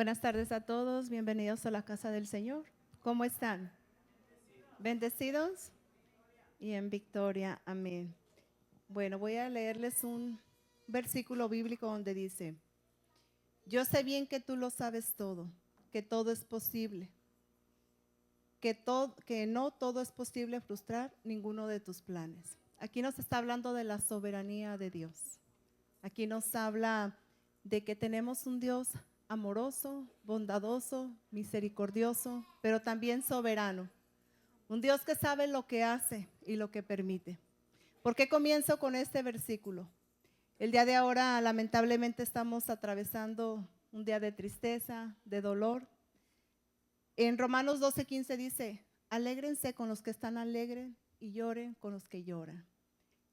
Buenas tardes a todos, bienvenidos a la casa del Señor. ¿Cómo están? ¿Bendecidos? Y en victoria, amén. Bueno, voy a leerles un versículo bíblico donde dice: yo sé bien que tú lo sabes todo, que todo es posible, que no todo es posible frustrar ninguno de tus planes. Aquí nos está hablando de la soberanía de Dios. Aquí nos habla de que tenemos un Dios amoroso, bondadoso, misericordioso, pero también soberano. Un Dios que sabe lo que hace y lo que permite. ¿Por qué comienzo con este versículo? El día de ahora lamentablemente estamos atravesando un día de tristeza, de dolor. En Romanos 12:15 dice: alégrense con los que están alegres y lloren con los que lloran.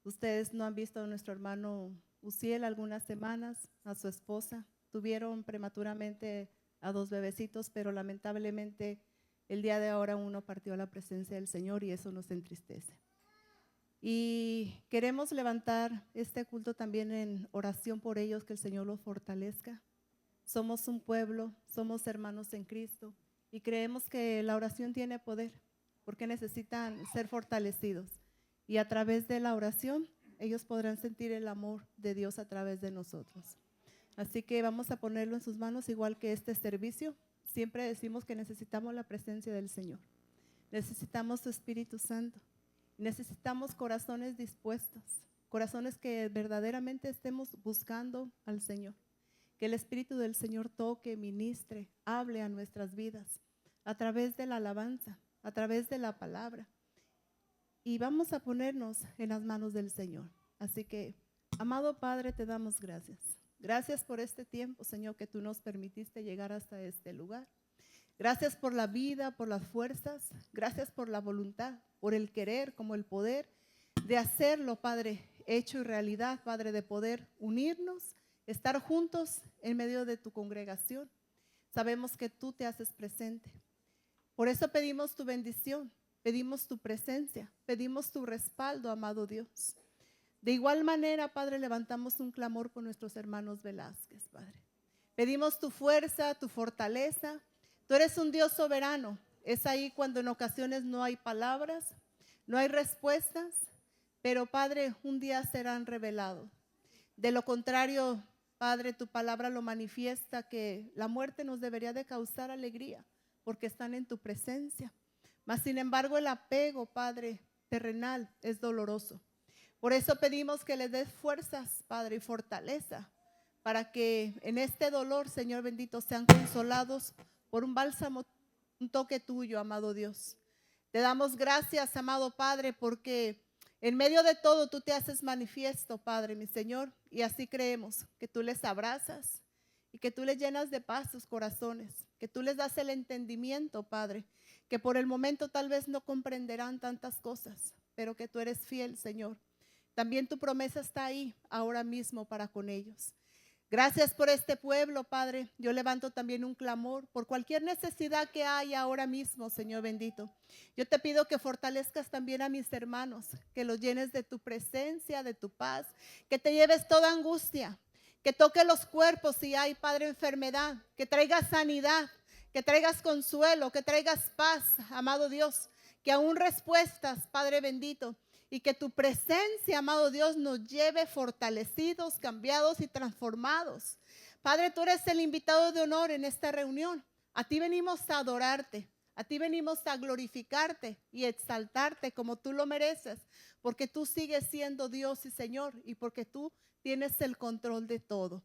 Ustedes no han visto a nuestro hermano Uziel algunas semanas, a su esposa. Tuvieron prematuramente a 2 bebecitos, pero lamentablemente el día de ahora uno partió a la presencia del Señor y eso nos entristece. Y queremos levantar este culto también en oración por ellos, que el Señor los fortalezca. Somos un pueblo, somos hermanos en Cristo y creemos que la oración tiene poder porque necesitan ser fortalecidos. Y a través de la oración ellos podrán sentir el amor de Dios a través de nosotros. Así que vamos a ponerlo en sus manos, igual que este servicio. Siempre decimos que necesitamos la presencia del Señor. Necesitamos su Espíritu Santo. Necesitamos corazones dispuestos, corazones que verdaderamente estemos buscando al Señor. Que el Espíritu del Señor toque, ministre, hable a nuestras vidas a través de la alabanza, a través de la palabra. Y vamos a ponernos en las manos del Señor. Así que, amado Padre, te damos gracias. Gracias por este tiempo, Señor, que tú nos permitiste llegar hasta este lugar. Gracias por la vida, por las fuerzas. Gracias por la voluntad, por el querer, como el poder de hacerlo, Padre, hecho y realidad, Padre, de poder unirnos, estar juntos en medio de tu congregación. Sabemos que tú te haces presente. Por eso pedimos tu bendición. Pedimos tu presencia, pedimos tu respaldo, amado Dios. De igual manera, Padre, levantamos un clamor por nuestros hermanos Velázquez, Padre. Pedimos tu fuerza, tu fortaleza. Tú eres un Dios soberano. Es ahí cuando en ocasiones no hay palabras, no hay respuestas, pero, Padre, un día serán revelados. De lo contrario, Padre, tu palabra lo manifiesta, que la muerte nos debería de causar alegría, porque están en tu presencia. Mas, sin embargo, el apego, Padre, terrenal es doloroso. Por eso pedimos que les des fuerzas, Padre, y fortaleza, para que en este dolor, Señor bendito, sean consolados por un bálsamo, un toque tuyo, amado Dios. Te damos gracias, amado Padre, porque en medio de todo tú te haces manifiesto, Padre, mi Señor, y así creemos que tú les abrazas y que tú les llenas de paz sus corazones, que tú les das el entendimiento, Padre, que por el momento tal vez no comprenderán tantas cosas, pero que tú eres fiel, Señor. También tu promesa está ahí ahora mismo para con ellos. Gracias por este pueblo, Padre. Yo levanto también un clamor por cualquier necesidad que haya ahora mismo, Señor bendito. Yo te pido que fortalezcas también a mis hermanos, que los llenes de tu presencia, de tu paz, que te lleves toda angustia, que toque los cuerpos si hay, Padre, enfermedad, que traigas sanidad, que traigas consuelo, que traigas paz, amado Dios, que aún respuestas, Padre bendito, y que tu presencia, amado Dios, nos lleve fortalecidos, cambiados y transformados. Padre, tú eres el invitado de honor en esta reunión. A ti venimos a adorarte, a ti venimos a glorificarte y exaltarte como tú lo mereces, porque tú sigues siendo Dios y Señor y porque tú tienes el control de todo.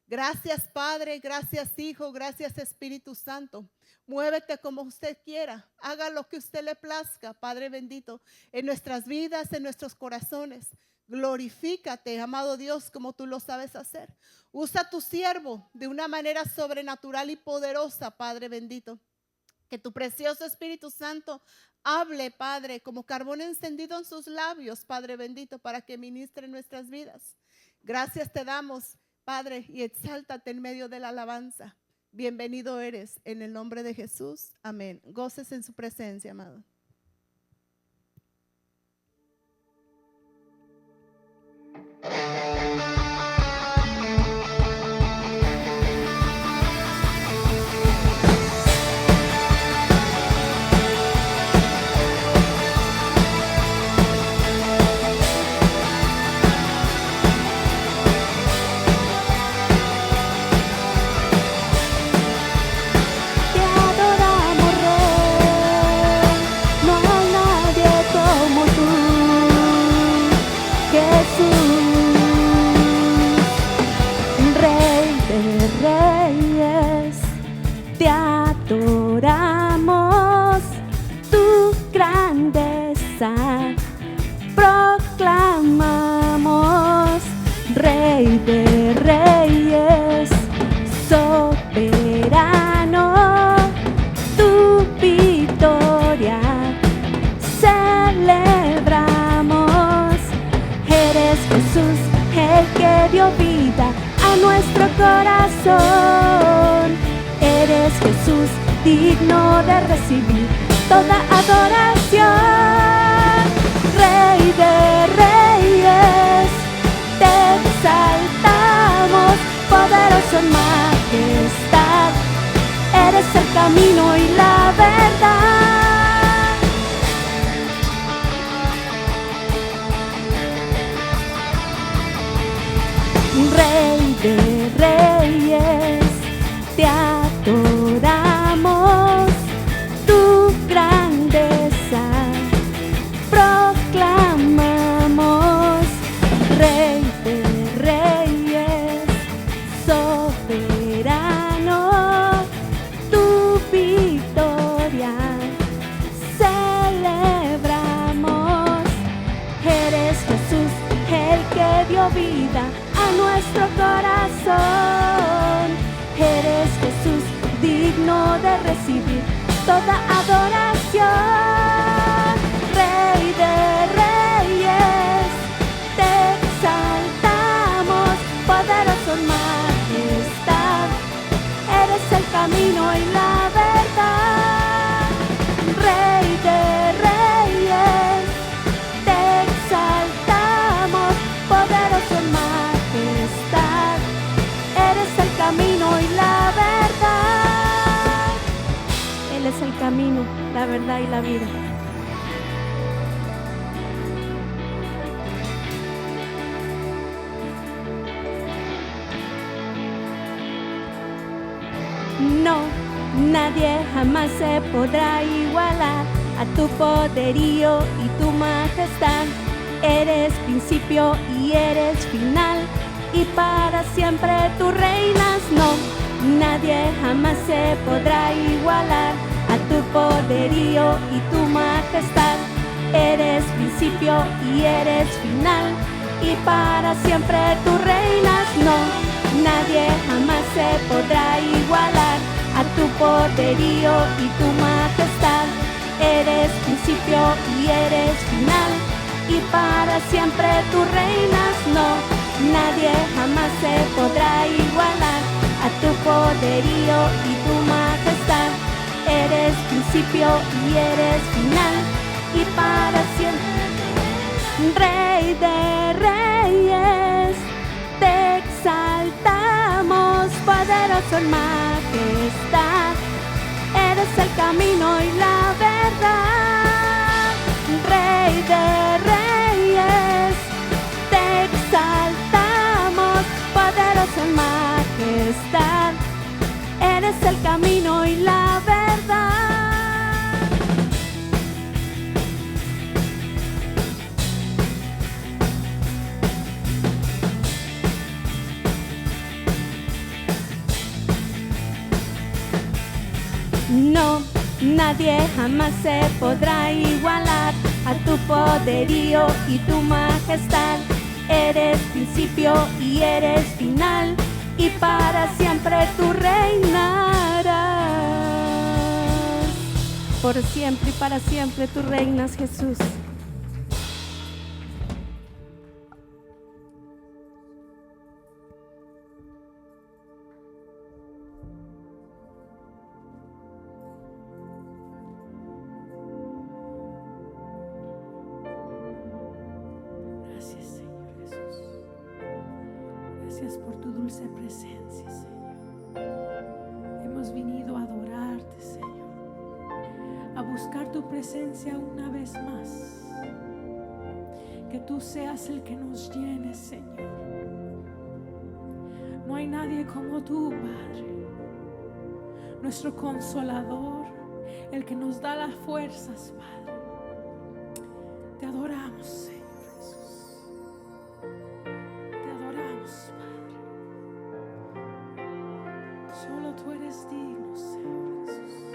Gracias, Padre, gracias, Hijo, gracias, Espíritu Santo. Muévete como usted quiera, haga lo que usted le plazca, Padre bendito, en nuestras vidas, en nuestros corazones. Glorifícate, amado Dios, como tú lo sabes hacer. Usa a tu siervo de una manera sobrenatural y poderosa, Padre bendito. Que tu precioso Espíritu Santo hable, Padre, como carbón encendido en sus labios, Padre bendito, para que ministre en nuestras vidas. Gracias te damos, Padre, y exáltate en medio de la alabanza. Bienvenido eres, en el nombre de Jesús. Amén. Goces en su presencia, amado. grandeza proclamamos, Rey de Reyes, soberano, tu victoria celebramos. Eres Jesús, el que dio vida a nuestro corazón. Eres Jesús, digno de recibir toda adoración. Rey de Reyes, te exaltamos, poderoso en majestad. Eres el camino y la verdad. Rey de Reyes, te adoramos, tu grandeza proclamamos. Rey de Reyes, soberano, tu victoria celebramos. Eres Jesús, el que dio vida a nuestro corazón. Eres Jesús, digno de recibir toda adoración. Rey de Reyes, te exaltamos, poderoso en majestad. Eres el camino y la verdad. Rey de Reyes, te exaltamos, poderoso en majestad. Eres el camino y la verdad. Él es el camino, la verdad y la vida. No, nadie jamás se podrá igualar a tu poderío y tu majestad. Eres principio y eres final, y para siempre tú reinas. No, nadie jamás se podrá igualar a tu poderío y tu majestad. Eres principio y eres final, y para siempre tú reinas. No, nadie jamás se podrá igualar a tu poderío y tu majestad. Eres principio y eres final, y para siempre tú reinas. No, nadie jamás se podrá igualar a tu poderío y tu majestad. Eres principio y eres final, y para siempre. Rey de Reyes, te exaltamos, poderoso en majestad. Eres el camino y la verdad. Rey de Reyes, te exaltamos, poderoso en majestad. Eres el camino y la verdad. No, nadie jamás se podrá igualar a tu poderío y tu majestad. Eres principio y eres final, y para siempre tú reinarás. Por siempre y para siempre tú reinas, Jesús. Gracias por tu dulce presencia, Señor. Hemos venido a adorarte, Señor, a buscar tu presencia una vez más. Que tú seas el que nos llene, Señor. No hay nadie como tú, Padre, nuestro consolador, el que nos da las fuerzas, Padre. Te adoramos, Señor Jesús. Te adoramos, Padre. Solo tú eres digno, Señor Jesús.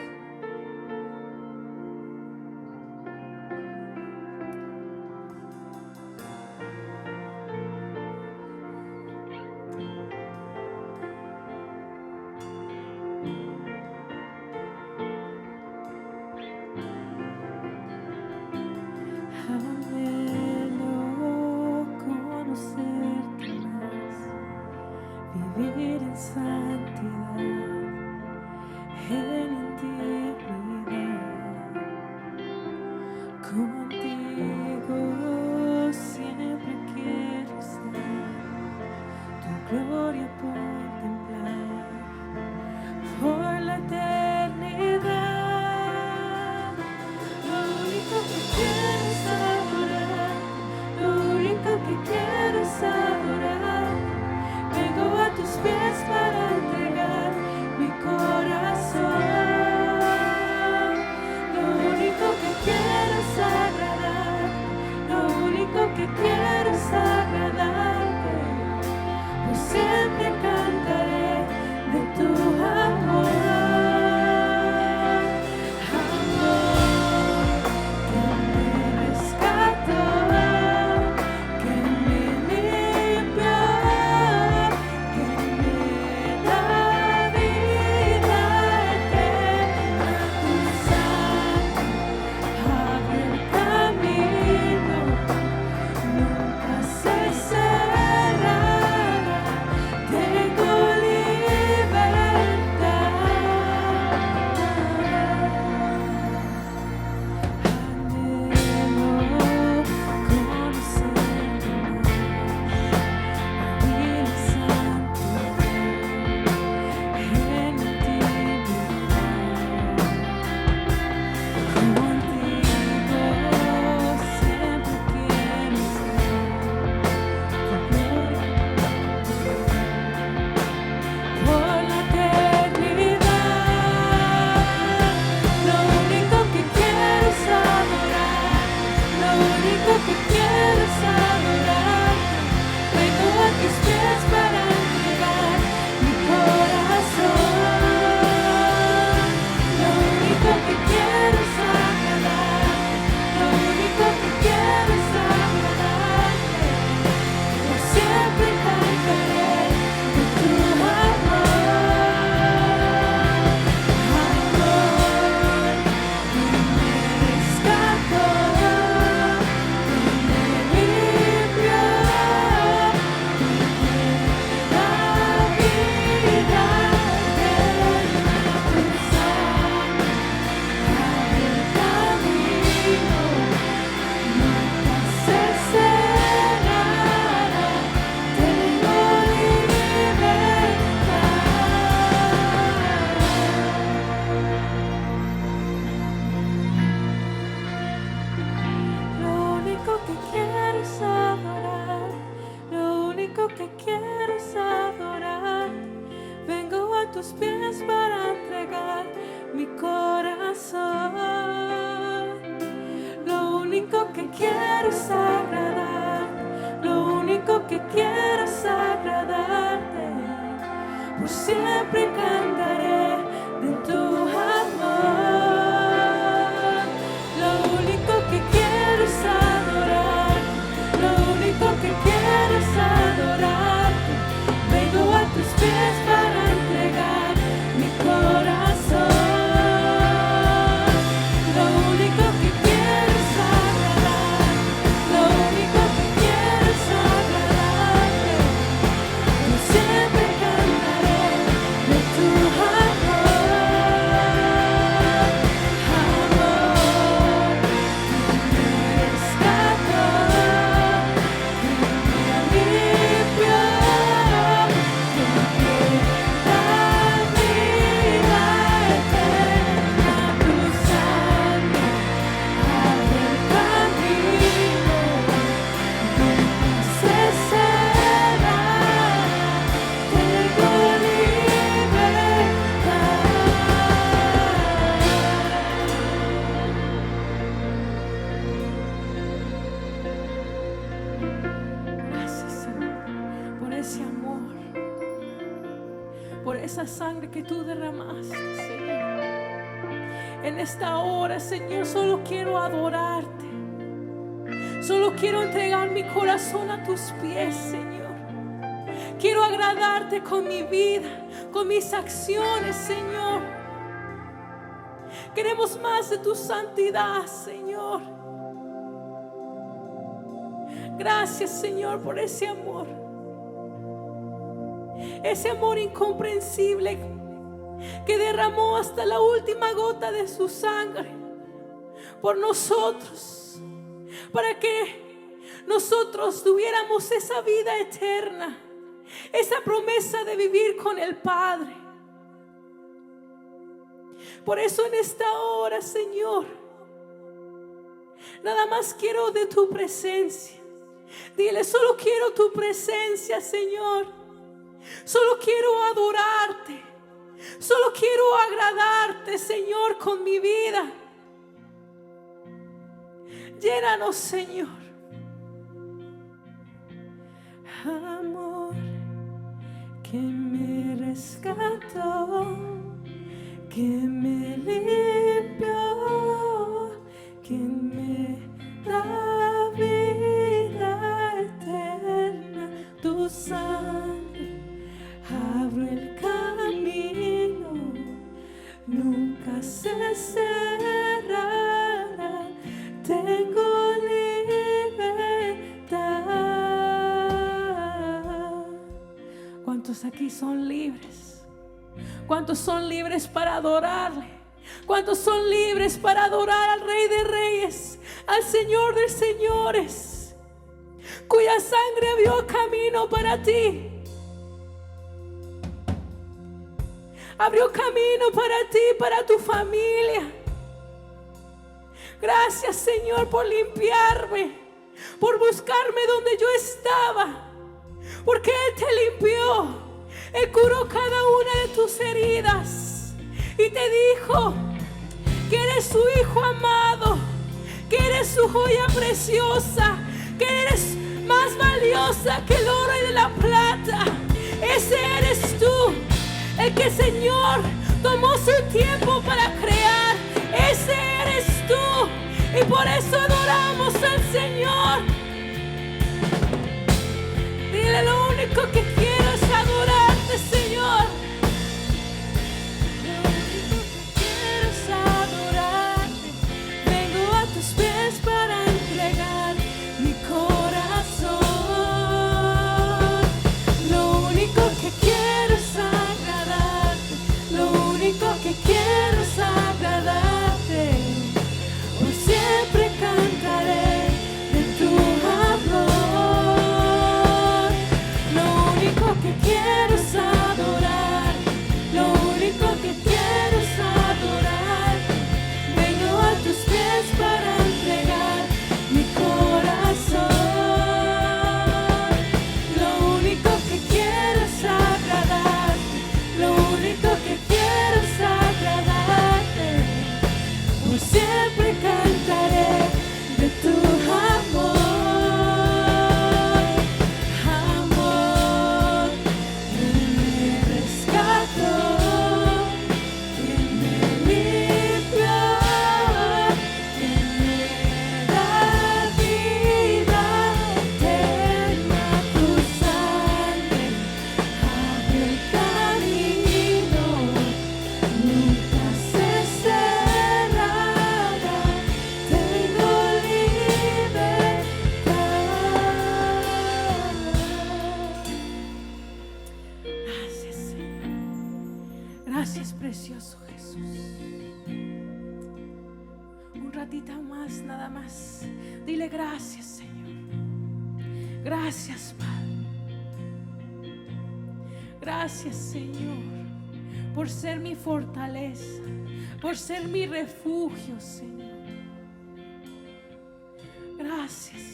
que quiero es agradarte, lo único que quiero es agradarte. Por siempre cantaré de tu amor. Lo único que quiero es adorarte, lo único que quiero es adorarte. Vengo a tus pies para entregar mi corazón. Lo único que quiero es agradarte, lo único que quiero es agradarte. Yo siempre cantaré de tu amor, amor que me rescató, que me limpió, que me da vida eterna. Tu sangre abre el camino, nunca se cerrará. Tengo libertad. Gracias, Señor, por ese amor, por esa sangre que tú derramaste, Señor. En esta hora, Señor, solo quiero adorarte. Solo quiero entregar mi corazón a tus pies, Señor. Quiero agradarte con mi vida, con mis acciones, Señor. Queremos más de tu santidad, Señor. Gracias, Señor, por ese amor. Ese amor incomprensible que derramó hasta la última gota de su sangre por nosotros, para que nosotros tuviéramos esa vida eterna, esa promesa de vivir con el Padre. Por eso en esta hora, Señor, nada más quiero de tu presencia. Dile, solo quiero tu presencia, Señor. Solo quiero adorarte. Solo quiero agradarte, Señor, con mi vida. Llénanos, Señor. Amor que me rescató, que me limpió, que me da vida eterna. Tu sangre abre el camino, nunca se cerrará. Tengo libertad. ¿Cuántos aquí son libres? ¿Cuántos son libres para adorarle? ¿Cuántos son libres para adorar al Rey de Reyes, al Señor de Señores, cuya sangre abrió camino para ti? Abrió camino para ti, para tu familia. Gracias, Señor, por limpiarme, por buscarme donde yo estaba, porque Él te limpió. Él curó cada una de tus heridas y te dijo que eres su hijo amado, que eres su joya preciosa, que eres más valiosa que el oro y de la plata. Ese eres tú, el que el Señor tomó su tiempo para crear. Ese eres tú, y por eso adoramos al Señor. Dile, lo único que quiero es adorarte, Señor. Lo único que quiero es adorarte. Vengo a tus pies para entregar mi corazón. Lo único que quiero es agradarte. Lo único que quiero es agradarte. ratito más, nada más. Dile gracias, Señor. Gracias, Padre. Gracias, Señor, por ser mi fortaleza, por ser mi refugio, Señor. Gracias.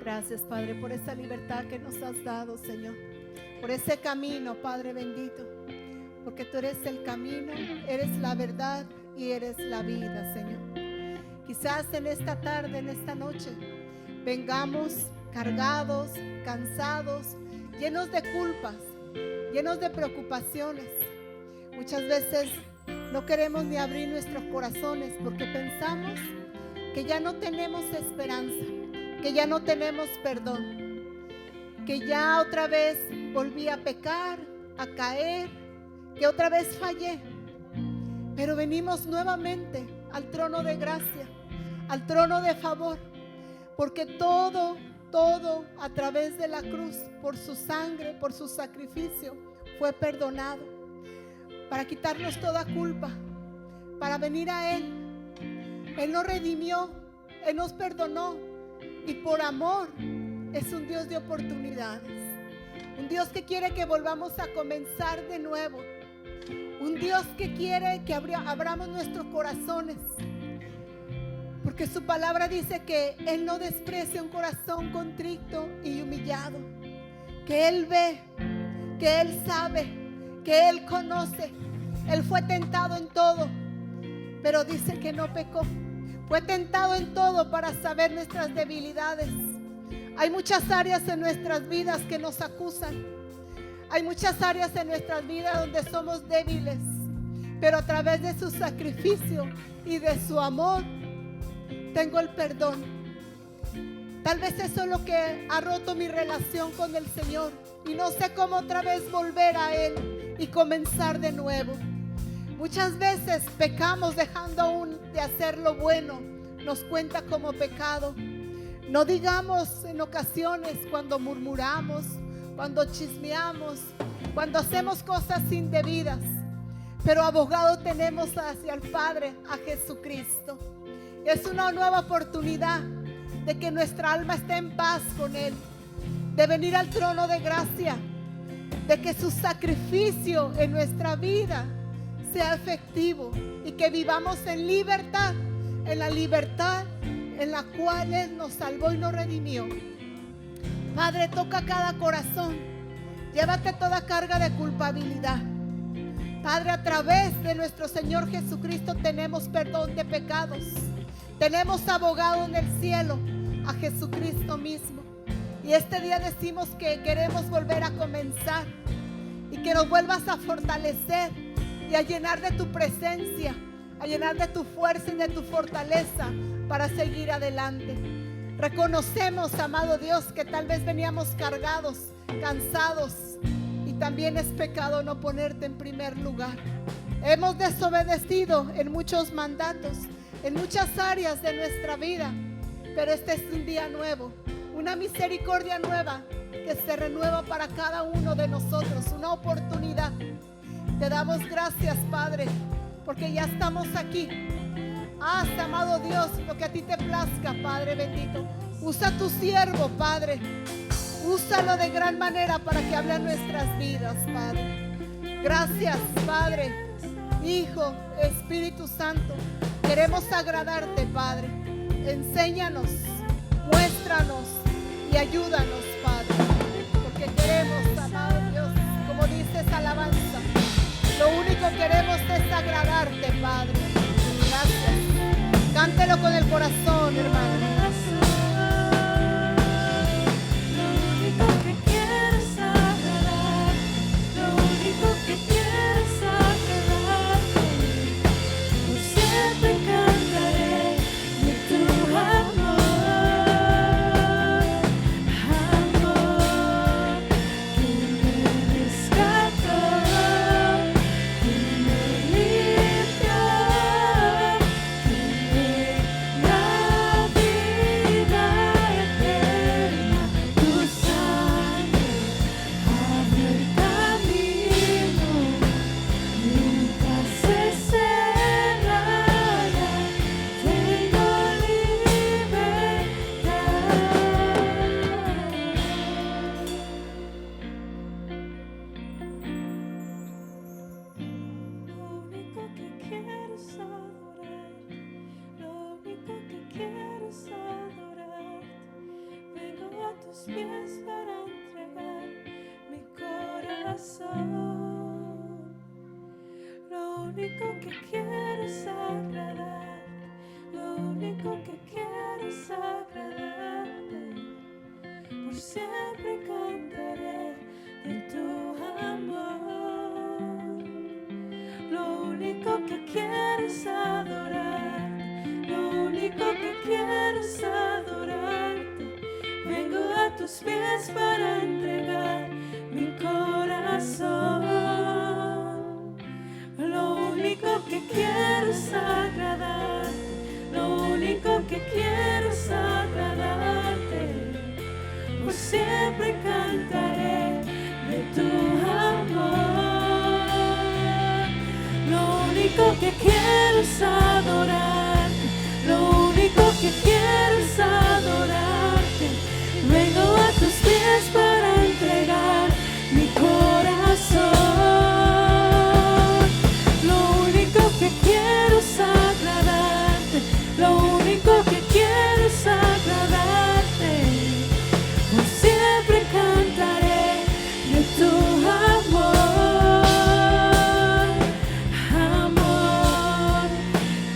Gracias, Padre, por esa libertad que nos has dado, Señor. Por ese camino, Padre bendito. Porque tú eres el camino, eres la verdad y eres la vida, Señor. Quizás en esta tarde, en esta noche, vengamos cargados, cansados, llenos de culpas, llenos de preocupaciones. Muchas veces no queremos ni abrir nuestros corazones porque pensamos que ya no tenemos esperanza, que ya no tenemos perdón, que ya otra vez volví a pecar, a caer, que otra vez fallé. Pero venimos nuevamente al trono de gracia, al trono de favor, porque todo a través de la cruz, por su sangre, por su sacrificio, fue perdonado, para quitarnos toda culpa, para venir a Él. Él nos redimió, Él nos perdonó. Y por amor es un Dios de oportunidades, un Dios que quiere que volvamos a comenzar de nuevo, un Dios que quiere que abramos nuestros corazones, porque su palabra dice que Él no desprecia un corazón contrito y humillado, que Él ve, que Él sabe, que Él conoce. Él fue tentado en todo, pero dice que no pecó. Fue tentado en todo para saber nuestras debilidades. Hay muchas áreas en nuestras vidas que nos acusan. Hay muchas áreas en nuestras vidas donde somos débiles. Pero a través de su sacrificio y de su amor, tengo el perdón. Tal vez eso es lo que ha roto mi relación con el Señor. Y no sé cómo otra vez volver a Él y comenzar de nuevo. Muchas veces pecamos dejando aún de hacer lo bueno. Nos cuenta como pecado. No digamos en ocasiones cuando murmuramos, cuando chismeamos, cuando hacemos cosas indebidas. Pero abogado tenemos hacia el Padre, a Jesucristo. Es una nueva oportunidad de que nuestra alma esté en paz con Él, de venir al trono de gracia, de que su sacrificio en nuestra vida sea efectivo y que vivamos en libertad, en la libertad en la cual Él nos salvó y nos redimió. Padre, toca cada corazón, llévate toda carga de culpabilidad. Padre, a través de nuestro Señor Jesucristo tenemos perdón de pecados, tenemos abogado en el cielo, a Jesucristo mismo. Y este día decimos que queremos volver a comenzar y que nos vuelvas a fortalecer y a llenar de tu presencia, a llenar de tu fuerza y de tu fortaleza para seguir adelante. Reconocemos, amado Dios, que tal vez veníamos cargados, cansados, y también es pecado no ponerte en primer lugar. Hemos desobedecido en muchos mandatos, en muchas áreas de nuestra vida, pero este es un día nuevo, una misericordia nueva que se renueva para cada uno de nosotros, una oportunidad. Te damos gracias, Padre, porque ya estamos aquí. Haz, amado Dios, lo que a ti te plazca, Padre bendito. Usa tu siervo, Padre. Úsalo de gran manera para que hable en nuestras vidas, Padre. Gracias, Padre, Hijo, Espíritu Santo. Queremos agradarte, Padre. Enséñanos, muéstranos y ayúdanos, Padre. Porque queremos, amado Dios, como dices, alabanza. Lo único que queremos es agradarte, Padre. Gracias. Cántelo con el corazón, hermano. pies para entregar mi corazón. Lo único que quiero es agradarte, lo único que quiero es agradarte. Por siempre cantaré de tu amor. Lo único que quiero es adorarte, lo único que quiero es adorarte. Vengo a tus pies para entregar mi corazón. Lo único que quiero es agradarte, lo único que quiero es agradarte. Por siempre cantaré de tu amor. Lo único que quiero es adorarte, lo único que quiero es adorarte. Vengo a tus pies para entregar mi corazón. Lo único que quiero es agradarte, lo único que quiero es agradarte. Por siempre cantaré de tu amor, amor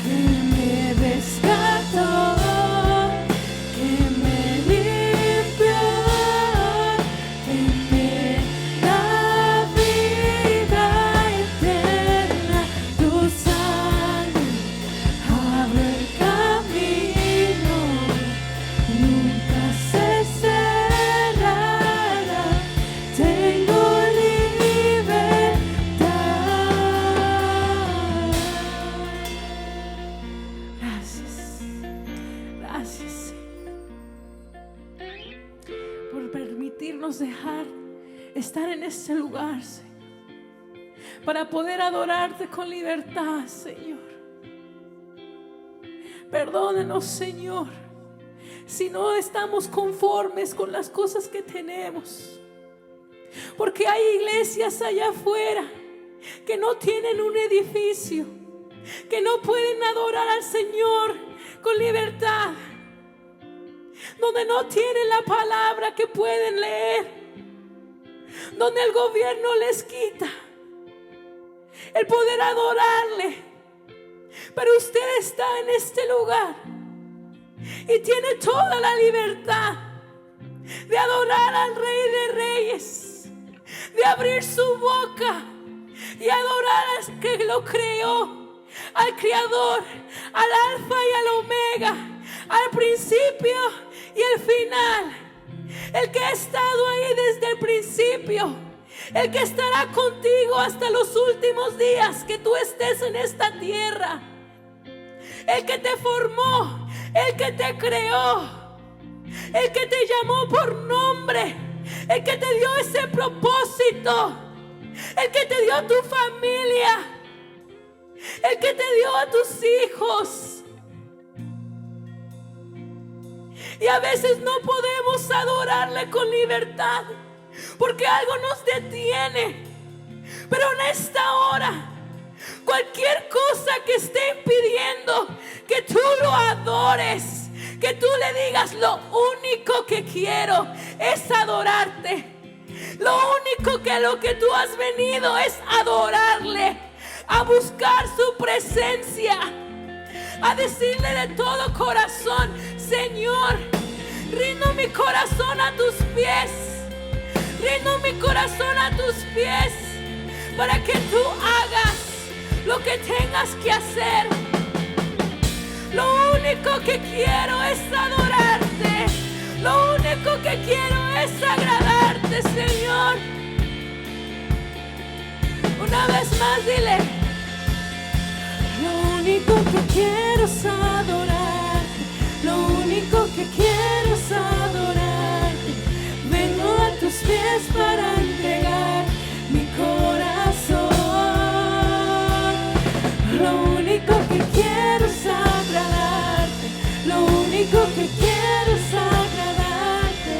que me rescató, que me limpió, que me da vida eterna. Tu sangre abre el camino, nunca se cerrará. Tengo libertad. Gracias, gracias, Señor, por permitirnos estar en este lugar, Señor, para poder adorarte con libertad, Señor. Perdónenos, Señor, si no estamos conformes con las cosas que tenemos, porque hay iglesias allá afuera que no tienen un edificio, que no pueden adorar al Señor con libertad, donde no tienen la palabra que pueden leer, donde el gobierno les quita el poder adorarle. Pero usted está en este lugar y tiene toda la libertad de adorar al Rey de Reyes, de abrir su boca y adorar al que lo creó, al Creador, al Alfa y al Omega, al principio y el final, el que ha estado ahí desde el principio, el que estará contigo hasta los últimos días que tú estés en esta tierra, el que te formó, el que te creó, el que te llamó por nombre, el que te dio ese propósito, el que te dio tu familia, el que te dio a tus hijos. Y a veces no podemos adorarle con libertad porque algo nos detiene. Pero en esta hora, cualquier cosa que esté impidiendo que tú lo adores, que tú le digas: lo único que quiero es adorarte. Lo único que lo que tú has venido es adorarle, a buscar su presencia, a decirle de todo corazón: Señor, rindo mi corazón a tus pies, rindo mi corazón a tus pies, para que tú hagas lo que tengas que hacer. Lo único que quiero es adorarte, lo único que quiero es agradarte, Señor. Una vez más dile: lo único que quiero es adorarte, lo único que quiero es adorarte. Vengo a tus pies para entregar mi corazón. Lo único que quiero es agradarte, lo único que quiero es agradarte.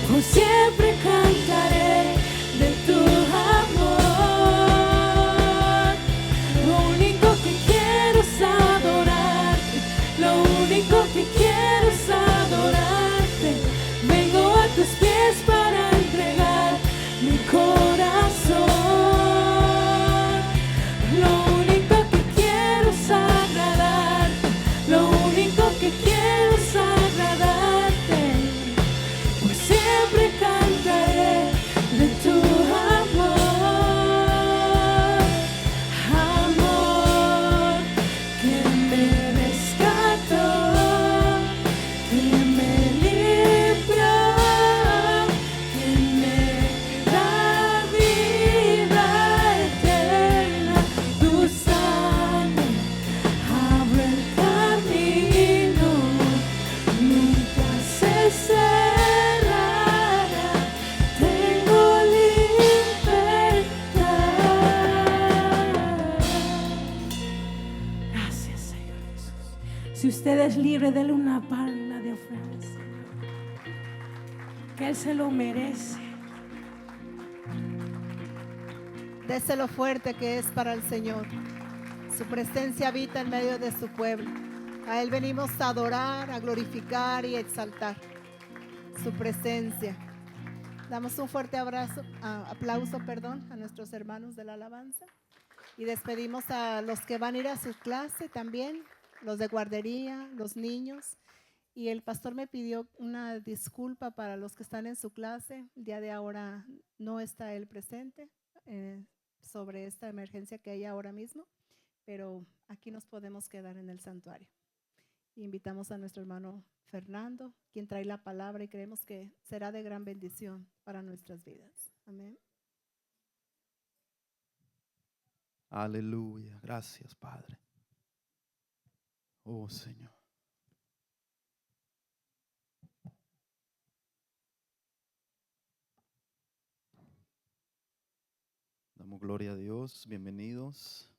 Por siempre cantaré de tu amor. Lo único que quiero es adorarte, lo único que quiero es adorarte. Vengo eres libre, dele una palma de ofrenda, Señor, que Él se lo merece. Déselo fuerte que es para el Señor. Su presencia habita en medio de su pueblo. A Él venimos a adorar, a glorificar y a exaltar su presencia. Damos un fuerte aplauso a nuestros hermanos de la alabanza. Y despedimos a los que van a ir a su clase también, los de guardería, los niños. Y el pastor me pidió una disculpa para los que están en su clase. El día de ahora no está él presente sobre esta emergencia que hay ahora mismo, pero aquí nos podemos quedar en el santuario. Invitamos a nuestro hermano Fernando, quien trae la palabra, y creemos que será de gran bendición para nuestras vidas. Amén. Aleluya. Gracias, Padre. Oh, Señor. Damos gloria a Dios. Bienvenidos.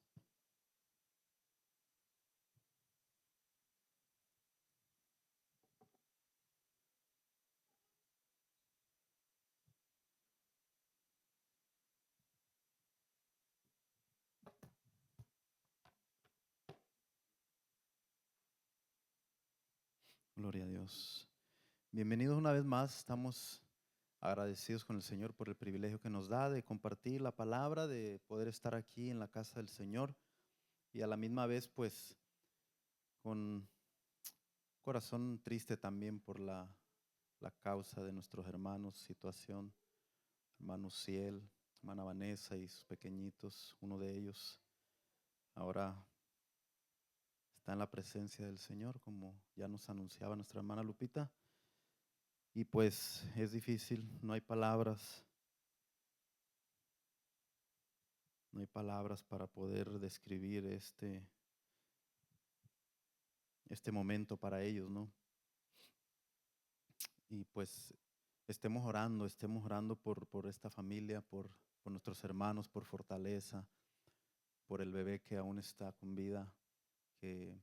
Gloria a Dios. Bienvenidos una vez más. Estamos agradecidos con el Señor por el privilegio que nos da de compartir la palabra, de poder estar aquí en la casa del Señor y a la misma vez pues con corazón triste también por la causa de nuestros hermanos, situación, hermano Ciel, hermana Vanessa y sus pequeñitos, uno de ellos ahora está en la presencia del Señor, como ya nos anunciaba nuestra hermana Lupita. Y pues es difícil, no hay palabras para poder describir este momento para ellos, ¿no? Y pues estemos orando por esta familia, por nuestros hermanos, por fortaleza, por el bebé que aún está con vida, que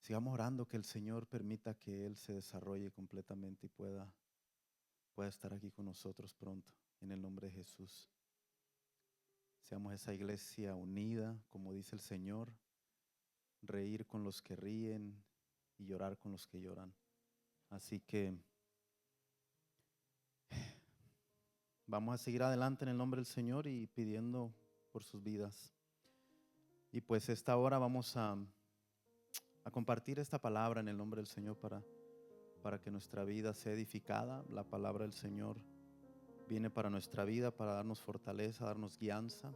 sigamos orando que el Señor permita que Él se desarrolle completamente y pueda estar aquí con nosotros pronto, en el nombre de Jesús. Seamos esa iglesia unida, como dice el Señor, reír con los que ríen y llorar con los que lloran. Así que vamos a seguir adelante en el nombre del Señor y pidiendo por sus vidas. Y pues esta hora vamos a compartir esta palabra en el nombre del Señor para que nuestra vida sea edificada. La palabra del Señor viene para nuestra vida, para darnos fortaleza, darnos guianza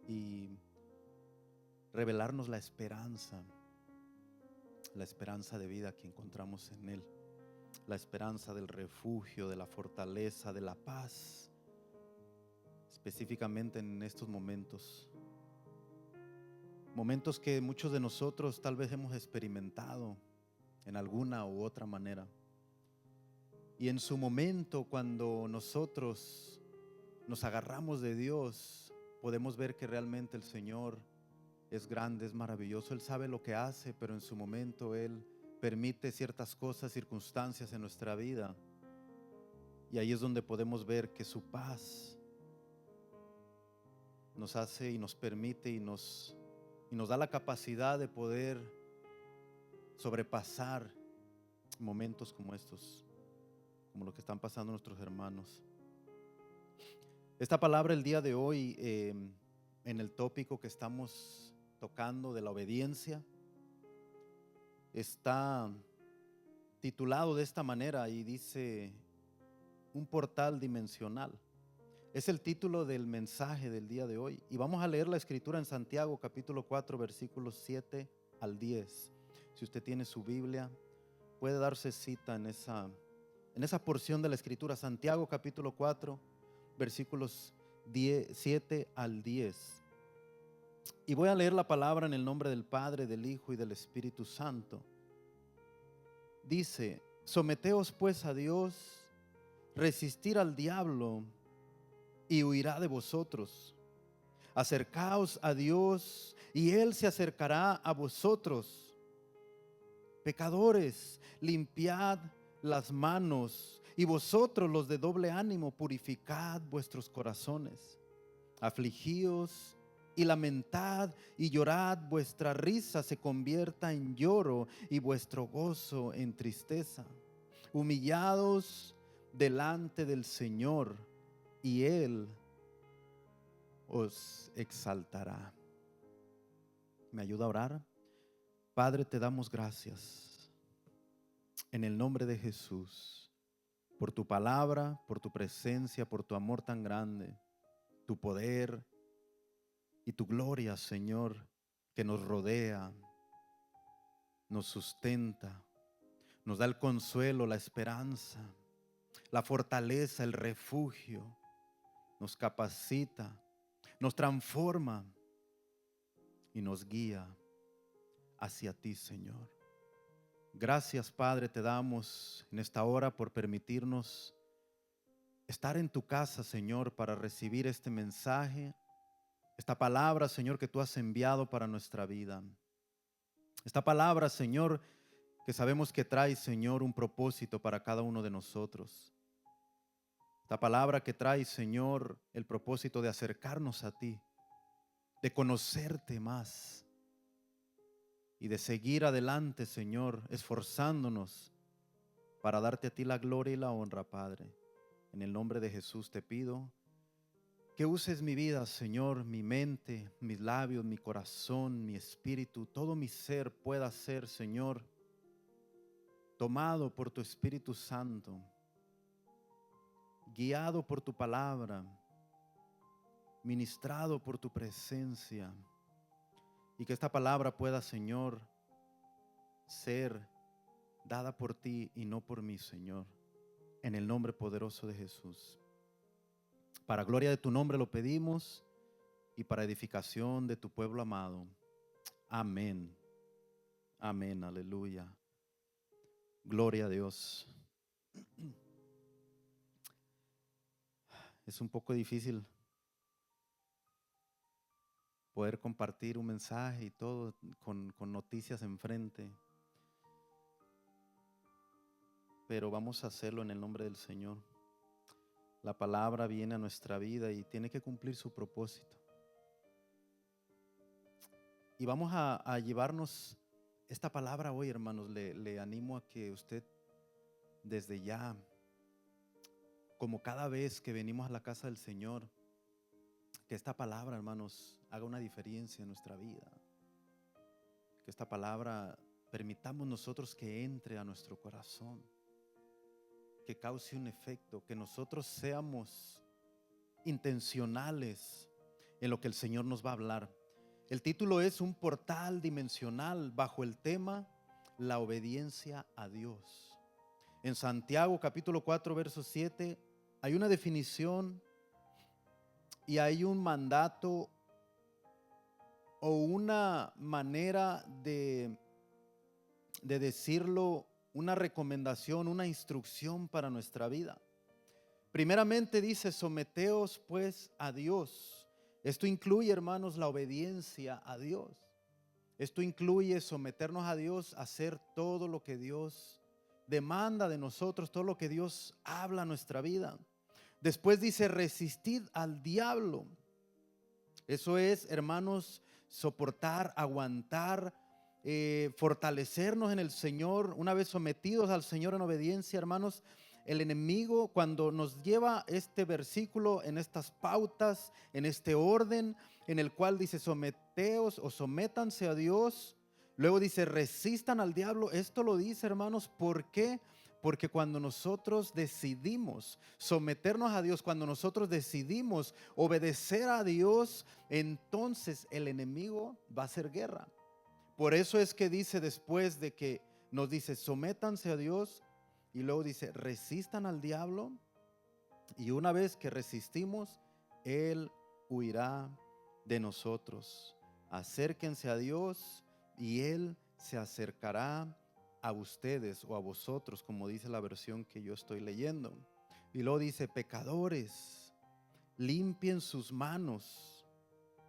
y revelarnos la esperanza de vida que encontramos en Él, la esperanza del refugio, de la fortaleza, de la paz, específicamente en estos momentos que muchos de nosotros tal vez hemos experimentado en alguna u otra manera. Y en su momento, cuando nosotros nos agarramos de Dios, podemos ver que realmente el Señor es grande, es maravilloso. Él sabe lo que hace, pero en su momento Él permite ciertas cosas, circunstancias en nuestra vida. Y ahí es donde podemos ver que su paz nos hace y nos permite y nos da la capacidad de poder sobrepasar momentos como estos, como lo que están pasando nuestros hermanos. Esta palabra el día de hoy, en el tópico que estamos tocando de la obediencia, está titulado de esta manera y dice: un portal dimensional. Es el título del mensaje del día de hoy. Y vamos a leer la escritura en Santiago capítulo 4 versículos 7 al 10. Si usted tiene su Biblia, puede darse cita en esa porción de la escritura. Santiago capítulo 4 versículos 7 al 10. Y voy a leer la palabra en el nombre del Padre, del Hijo y del Espíritu Santo. Dice: someteos pues a Dios, resistir al diablo y huirá de vosotros. Acercaos a Dios y Él se acercará a vosotros. Pecadores, limpiad las manos, y vosotros los de doble ánimo, purificad vuestros corazones. Afligíos y lamentad y llorad, vuestra risa se convierta en lloro y vuestro gozo en tristeza. Humillados delante del Señor, y Él os exaltará. ¿Me ayuda a orar? Padre, te damos gracias en el nombre de Jesús por tu palabra, por tu presencia, por tu amor tan grande, tu poder y tu gloria, Señor, que nos rodea, nos sustenta, nos da el consuelo, la esperanza, la fortaleza, el refugio, nos capacita, nos transforma y nos guía hacia ti, Señor. Gracias, Padre, te damos en esta hora por permitirnos estar en tu casa, Señor, para recibir este mensaje, esta palabra, Señor, que tú has enviado para nuestra vida. Esta palabra, Señor, que sabemos que trae, Señor, un propósito para cada uno de nosotros. Esta palabra que trae, Señor, el propósito de acercarnos a ti, de conocerte más y de seguir adelante, Señor, esforzándonos para darte a ti la gloria y la honra, Padre. En el nombre de Jesús te pido que uses mi vida, Señor, mi mente, mis labios, mi corazón, mi espíritu, todo mi ser pueda ser, Señor, tomado por tu Espíritu Santo, guiado por tu palabra, ministrado por tu presencia, y que esta palabra pueda, Señor, ser dada por ti y no por mí, Señor, en el nombre poderoso de Jesús. Para gloria de tu nombre lo pedimos y para edificación de tu pueblo amado. Amén. Amén, aleluya. Gloria a Dios. Es un poco difícil poder compartir un mensaje y todo con noticias enfrente, pero vamos a hacerlo en el nombre del Señor. La palabra viene a nuestra vida y tiene que cumplir su propósito. Y vamos a llevarnos esta palabra hoy, hermanos. Le animo a que usted desde ya, como cada vez que venimos a la casa del Señor, que esta palabra, hermanos, haga una diferencia en nuestra vida. Que esta palabra permitamos nosotros que entre a nuestro corazón, que cause un efecto, que nosotros seamos intencionales en lo que el Señor nos va a hablar. El título es Un portal dimensional bajo el tema La obediencia a Dios. En Santiago capítulo 4 verso 7 hay una definición y hay un mandato o una manera de decirlo, una recomendación, una instrucción para nuestra vida. Primeramente dice: someteos pues a Dios. Esto incluye, hermanos, la obediencia a Dios. Esto incluye someternos a Dios, hacer todo lo que Dios demanda de nosotros, todo lo que Dios habla a nuestra vida. Después dice: resistid al diablo. Eso es, hermanos, soportar, aguantar, fortalecernos en el Señor. Una vez sometidos al Señor en obediencia, hermanos, el enemigo, cuando nos lleva este versículo en estas pautas, en este orden en el cual dice someteos o sométanse a Dios, luego dice resistan al diablo. Esto lo dice, hermanos, ¿por qué? Porque cuando nosotros decidimos someternos a Dios, cuando nosotros decidimos obedecer a Dios, entonces el enemigo va a hacer guerra. Por eso es que dice, después de que nos dice sométanse a Dios, y luego dice resistan al diablo, y una vez que resistimos, Él huirá de nosotros. Acérquense a Dios y Él se acercará a ustedes o a vosotros, como dice la versión que yo estoy leyendo. Y luego dice: pecadores, limpien sus manos,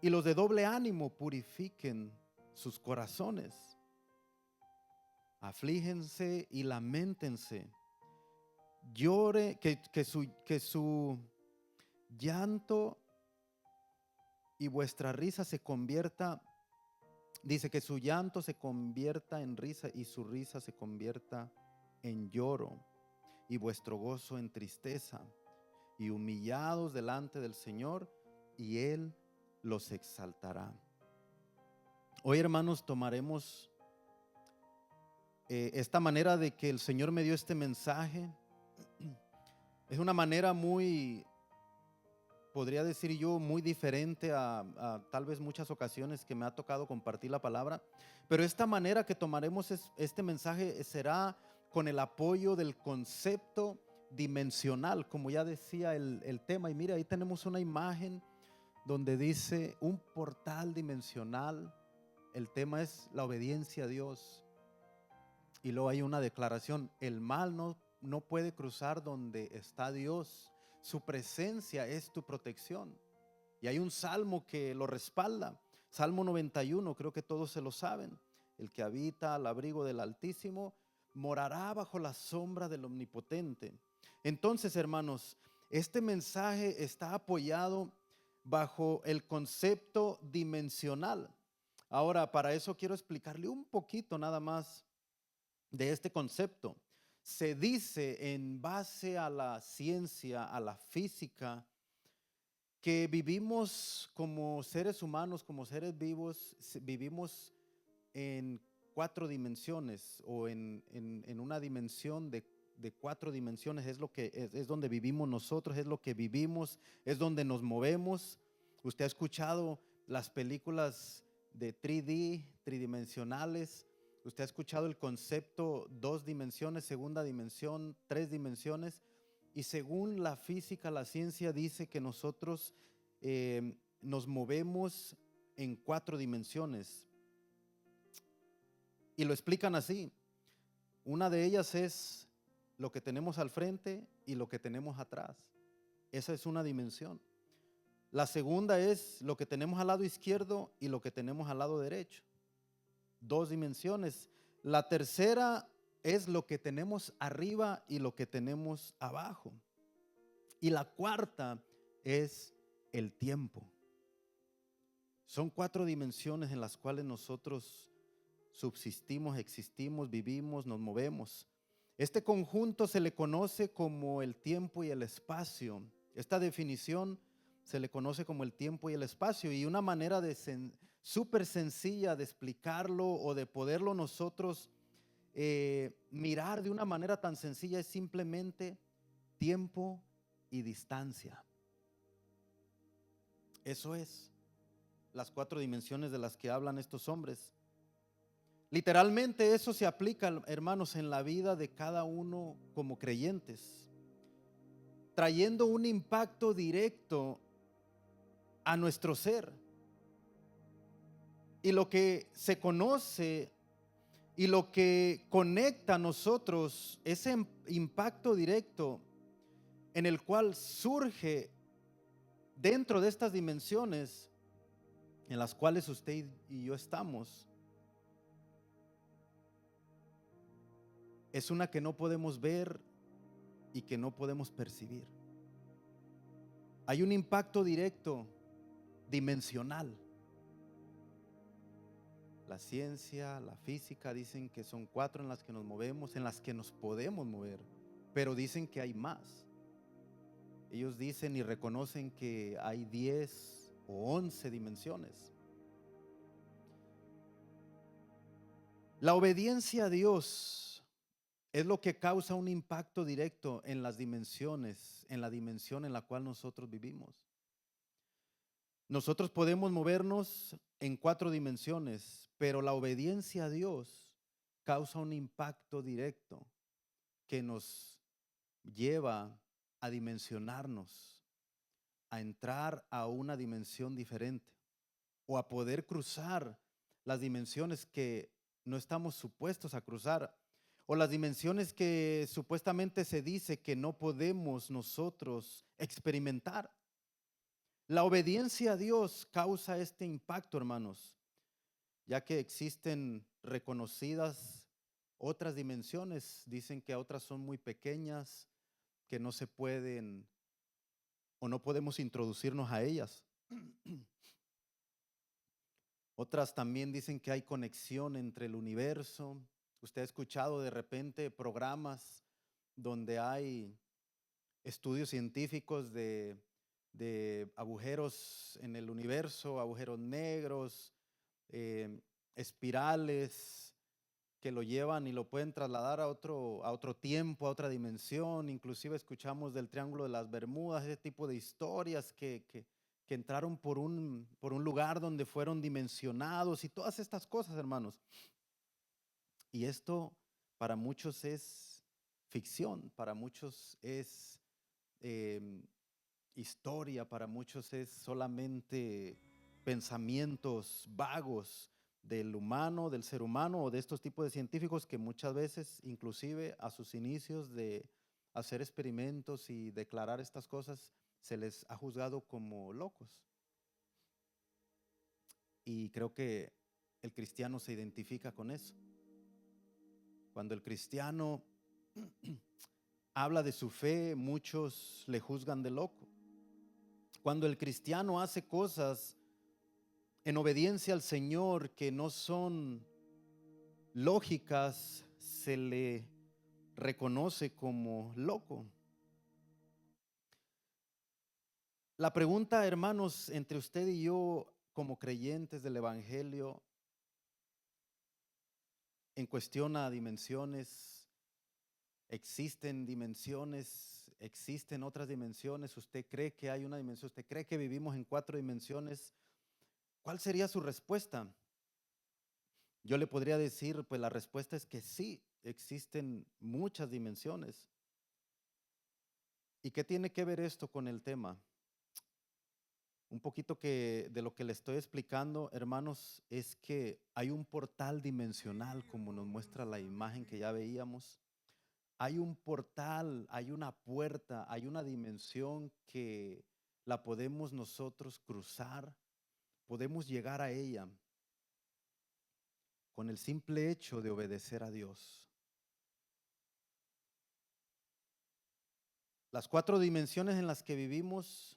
y los de doble ánimo purifiquen sus corazones. aflígense y lamentense. Llore, que su llanto y vuestra risa se convierta, dice que su llanto se convierta en risa y su risa se convierta en lloro y vuestro gozo en tristeza, y humillados delante del Señor y Él los exaltará. Hoy, hermanos, tomaremos esta manera de que el Señor me dio este mensaje. Es una manera muy, podría decir yo, muy diferente a tal vez muchas ocasiones que me ha tocado compartir la palabra. Pero esta manera que tomaremos este mensaje será con el apoyo del concepto dimensional, como ya decía el tema. Y mira, ahí tenemos una imagen donde dice un portal dimensional. El tema es la obediencia a Dios. Y luego hay una declaración: el mal no puede cruzar donde está Dios. Su presencia es tu protección. Y hay un salmo que lo respalda. Salmo 91, creo que todos se lo saben. El que habita al abrigo del Altísimo morará bajo la sombra del Omnipotente. Entonces, hermanos, este mensaje está apoyado bajo el concepto dimensional. Ahora, para eso quiero explicarle un poquito nada más de este concepto. Se dice, en base a la ciencia, a la física, que vivimos como seres humanos, como seres vivos, vivimos en 4 dimensiones, o en una dimensión de 4 dimensiones. Es lo que es donde vivimos nosotros, es lo que vivimos, es donde nos movemos. Usted ha escuchado las películas de 3D, tridimensionales. Usted ha escuchado el concepto 2 dimensiones, segunda dimensión, 3 dimensiones. Y según la física, la ciencia dice que nosotros nos movemos en 4 dimensiones. Y lo explican así. Una de ellas es lo que tenemos al frente y lo que tenemos atrás. Esa es una dimensión. La segunda es lo que tenemos al lado izquierdo y lo que tenemos al lado derecho. 2 dimensiones. La tercera es lo que tenemos arriba y lo que tenemos abajo. Y la cuarta es el tiempo. Son 4 dimensiones en las cuales nosotros subsistimos, existimos, vivimos, nos movemos. Este conjunto se le conoce como el tiempo y el espacio. Esta definición se le conoce como el tiempo y el espacio. Y una manera súper sencilla de explicarlo o de poderlo nosotros mirar de una manera tan sencilla es simplemente tiempo y distancia. Eso es las 4 dimensiones de las que hablan estos hombres. Literalmente eso se aplica, hermanos, en la vida de cada uno como creyentes, trayendo un impacto directo a nuestro ser. Y lo que se conoce y lo que conecta a nosotros, ese impacto directo en el cual surge dentro de estas dimensiones en las cuales usted y yo estamos, es una que no podemos ver y que no podemos percibir. Hay un impacto directo dimensional. La ciencia, la física dicen que son 4 en las que nos movemos, en las que nos podemos mover, pero dicen que hay más. Ellos dicen y reconocen que hay 10 o 11 dimensiones. La obediencia a Dios es lo que causa un impacto directo en las dimensiones, en la dimensión en la cual nosotros vivimos. Nosotros podemos movernos en 4 dimensiones, pero la obediencia a Dios causa un impacto directo que nos lleva a dimensionarnos, a entrar a una dimensión diferente o a poder cruzar las dimensiones que no estamos supuestos a cruzar, o las dimensiones que supuestamente se dice que no podemos nosotros experimentar. La obediencia a Dios causa este impacto, hermanos, ya que existen reconocidas otras dimensiones. Dicen que otras son muy pequeñas, que no se pueden o no podemos introducirnos a ellas. Otras también dicen que hay conexión entre el universo. Usted ha escuchado de repente programas donde hay estudios científicos de agujeros en el universo, agujeros negros, espirales que lo llevan y lo pueden trasladar a otro tiempo, a otra dimensión. Inclusive escuchamos del Triángulo de las Bermudas, ese tipo de historias que entraron por un lugar donde fueron dimensionados y todas estas cosas, hermanos. Y esto para muchos es ficción, para muchos es historia, para muchos es solamente pensamientos vagos del humano, del ser humano o de estos tipos de científicos que muchas veces, inclusive a sus inicios de hacer experimentos y declarar estas cosas, se les ha juzgado como locos. Y creo que el cristiano se identifica con eso. Cuando el cristiano habla de su fe, muchos le juzgan de loco. Cuando el cristiano hace cosas en obediencia al Señor que no son lógicas, se le reconoce como loco. La pregunta, hermanos, entre usted y yo como creyentes del Evangelio en cuestión a dimensiones, existen otras dimensiones. ¿Usted cree que hay una dimensión? ¿Usted cree que vivimos en 4 dimensiones? ¿Cuál sería su respuesta? Yo le podría decir, pues la respuesta es que sí, existen muchas dimensiones. ¿Y qué tiene que ver esto con el tema? Un poquito de lo que le estoy explicando, hermanos, es que hay un portal dimensional, como nos muestra la imagen que ya veíamos. Hay un portal, hay una puerta, hay una dimensión que la podemos nosotros cruzar, podemos llegar a ella con el simple hecho de obedecer a Dios. Las 4 dimensiones en las que vivimos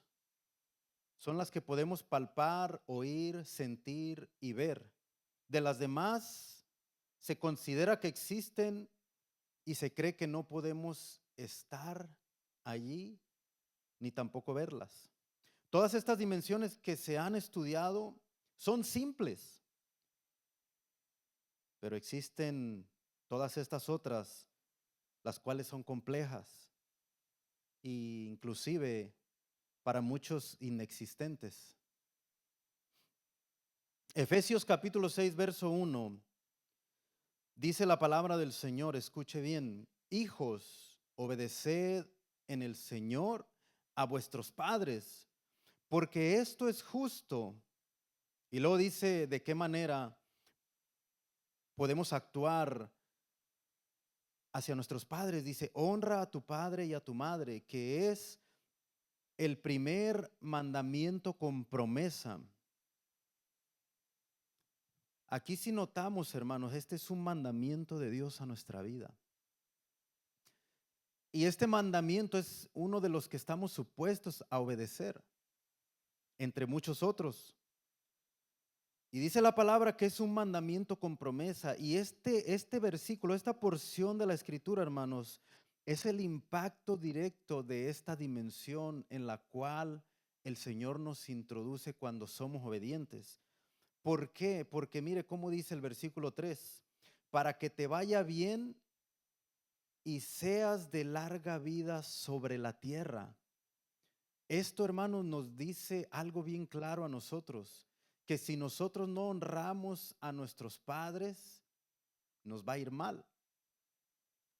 son las que podemos palpar, oír, sentir y ver. De las demás, se considera que existen y se cree que no podemos estar allí ni tampoco verlas. Todas estas dimensiones que se han estudiado son simples, pero existen todas estas otras, las cuales son complejas e inclusive para muchos inexistentes. Efesios capítulo 6, verso 1, dice la palabra del Señor, escuche bien: hijos, obedeced en el Señor a vuestros padres, porque esto es justo. Y luego dice de qué manera podemos actuar hacia nuestros padres. Dice: honra a tu padre y a tu madre, que es el primer mandamiento con promesa. Aquí sí notamos, hermanos, este es un mandamiento de Dios a nuestra vida. Y este mandamiento es uno de los que estamos supuestos a obedecer, entre muchos otros. Y dice la palabra que es un mandamiento con promesa. Y este versículo, esta porción de la Escritura, hermanos, es el impacto directo de esta dimensión en la cual el Señor nos introduce cuando somos obedientes. ¿Por qué? Porque mire cómo dice el versículo 3: para que te vaya bien y seas de larga vida sobre la tierra. Esto, hermanos, nos dice algo bien claro a nosotros, que si nosotros no honramos a nuestros padres, nos va a ir mal.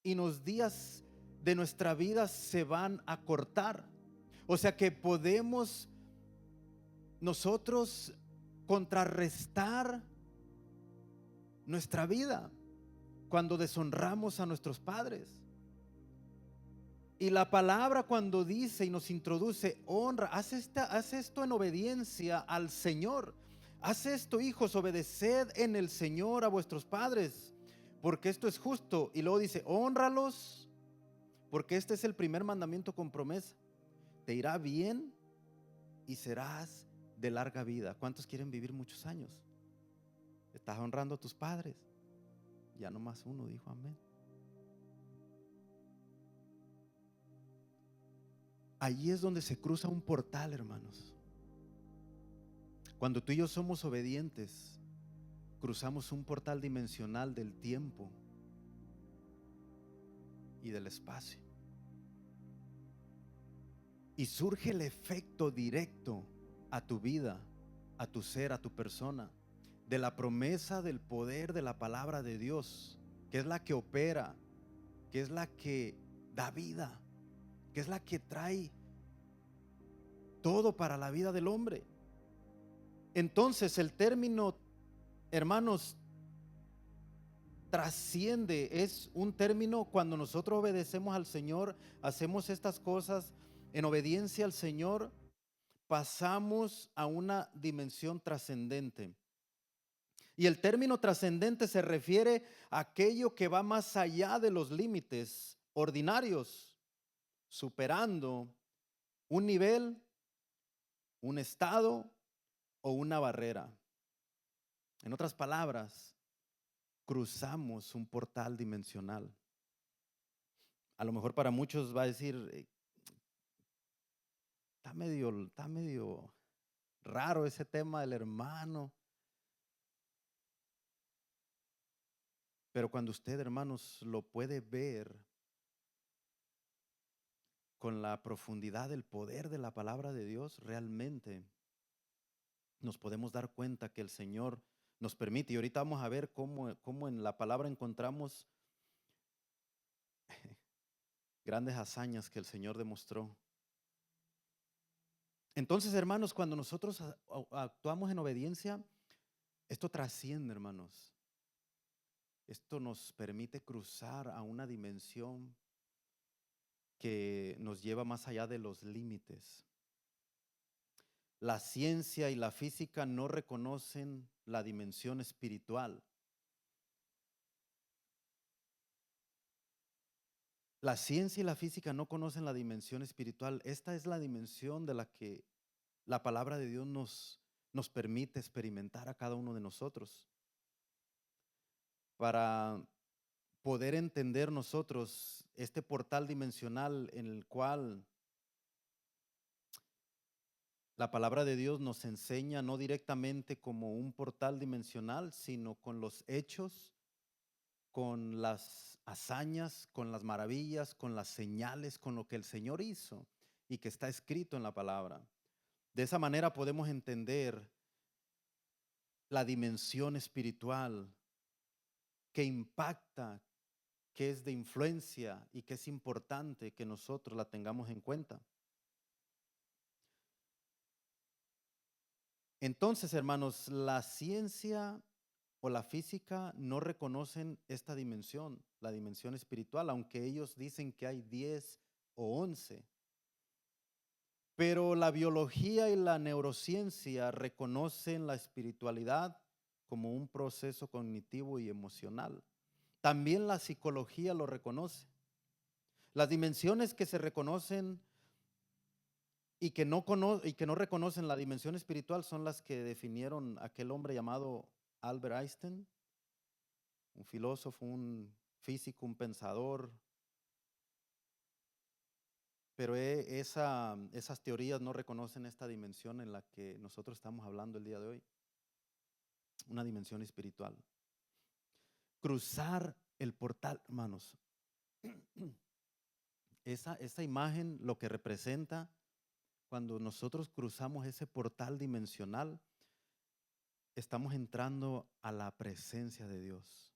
Y los días de nuestra vida se van a cortar. O sea que podemos nosotros contrarrestar nuestra vida cuando deshonramos a nuestros padres. Y la palabra cuando dice y nos introduce: honra, haz esto en obediencia al Señor. Haz esto, hijos, obedeced en el Señor a vuestros padres, porque esto es justo. Y luego dice, hónralos, porque este es el primer mandamiento con promesa. Te irá bien y serás de larga vida. ¿Cuántos quieren vivir muchos años? Estás honrando a tus padres. Ya nomás uno dijo amén. Allí es donde se cruza un portal, hermanos. Cuando tú y yo somos obedientes, cruzamos un portal dimensional del tiempo y del espacio. Y surge el efecto directo a tu vida, a tu ser, a tu persona, de la promesa del poder de la palabra de Dios, que es la que opera, que es la que da vida, que es la que trae todo para la vida del hombre. Entonces el término, hermanos, trasciende, es un término cuando nosotros obedecemos al Señor, hacemos estas cosas en obediencia al Señor, pasamos a una dimensión trascendente. Y el término trascendente se refiere a aquello que va más allá de los límites ordinarios, superando un nivel, un estado o una barrera. En otras palabras, cruzamos un portal dimensional. A lo mejor para muchos va a decir, está medio raro ese tema del hermano. Pero cuando usted, hermanos, lo puede ver con la profundidad del poder de la palabra de Dios, realmente nos podemos dar cuenta que el Señor nos permite. Y ahorita vamos a ver cómo en la palabra encontramos grandes hazañas que el Señor demostró. Entonces, hermanos, cuando nosotros actuamos en obediencia, esto trasciende, hermanos. Esto nos permite cruzar a una dimensión que nos lleva más allá de los límites. La ciencia y la física no reconocen la dimensión espiritual. La ciencia y la física no conocen la dimensión espiritual. Esta es la dimensión de la que la palabra de Dios nos permite experimentar a cada uno de nosotros. Para poder entender nosotros este portal dimensional en el cual la palabra de Dios nos enseña no directamente como un portal dimensional, sino con los hechos, con las hazañas, con las maravillas, con las señales, con lo que el Señor hizo y que está escrito en la palabra. De esa manera podemos entender la dimensión espiritual que impacta, que es de influencia y que es importante que nosotros la tengamos en cuenta. Entonces, hermanos, la ciencia o la física no reconocen esta dimensión, la dimensión espiritual, aunque ellos dicen que hay 10 o 11. Pero la biología y la neurociencia reconocen la espiritualidad como un proceso cognitivo y emocional. También la psicología lo reconoce. Las dimensiones que se reconocen y que no reconocen la dimensión espiritual son las que definieron aquel hombre llamado Albert Einstein, un filósofo, un físico, un pensador. Pero esas teorías no reconocen esta dimensión en la que nosotros estamos hablando el día de hoy, una dimensión espiritual. Cruzar el portal, hermanos. Esa imagen lo que representa cuando nosotros cruzamos ese portal dimensional, estamos entrando a la presencia de Dios,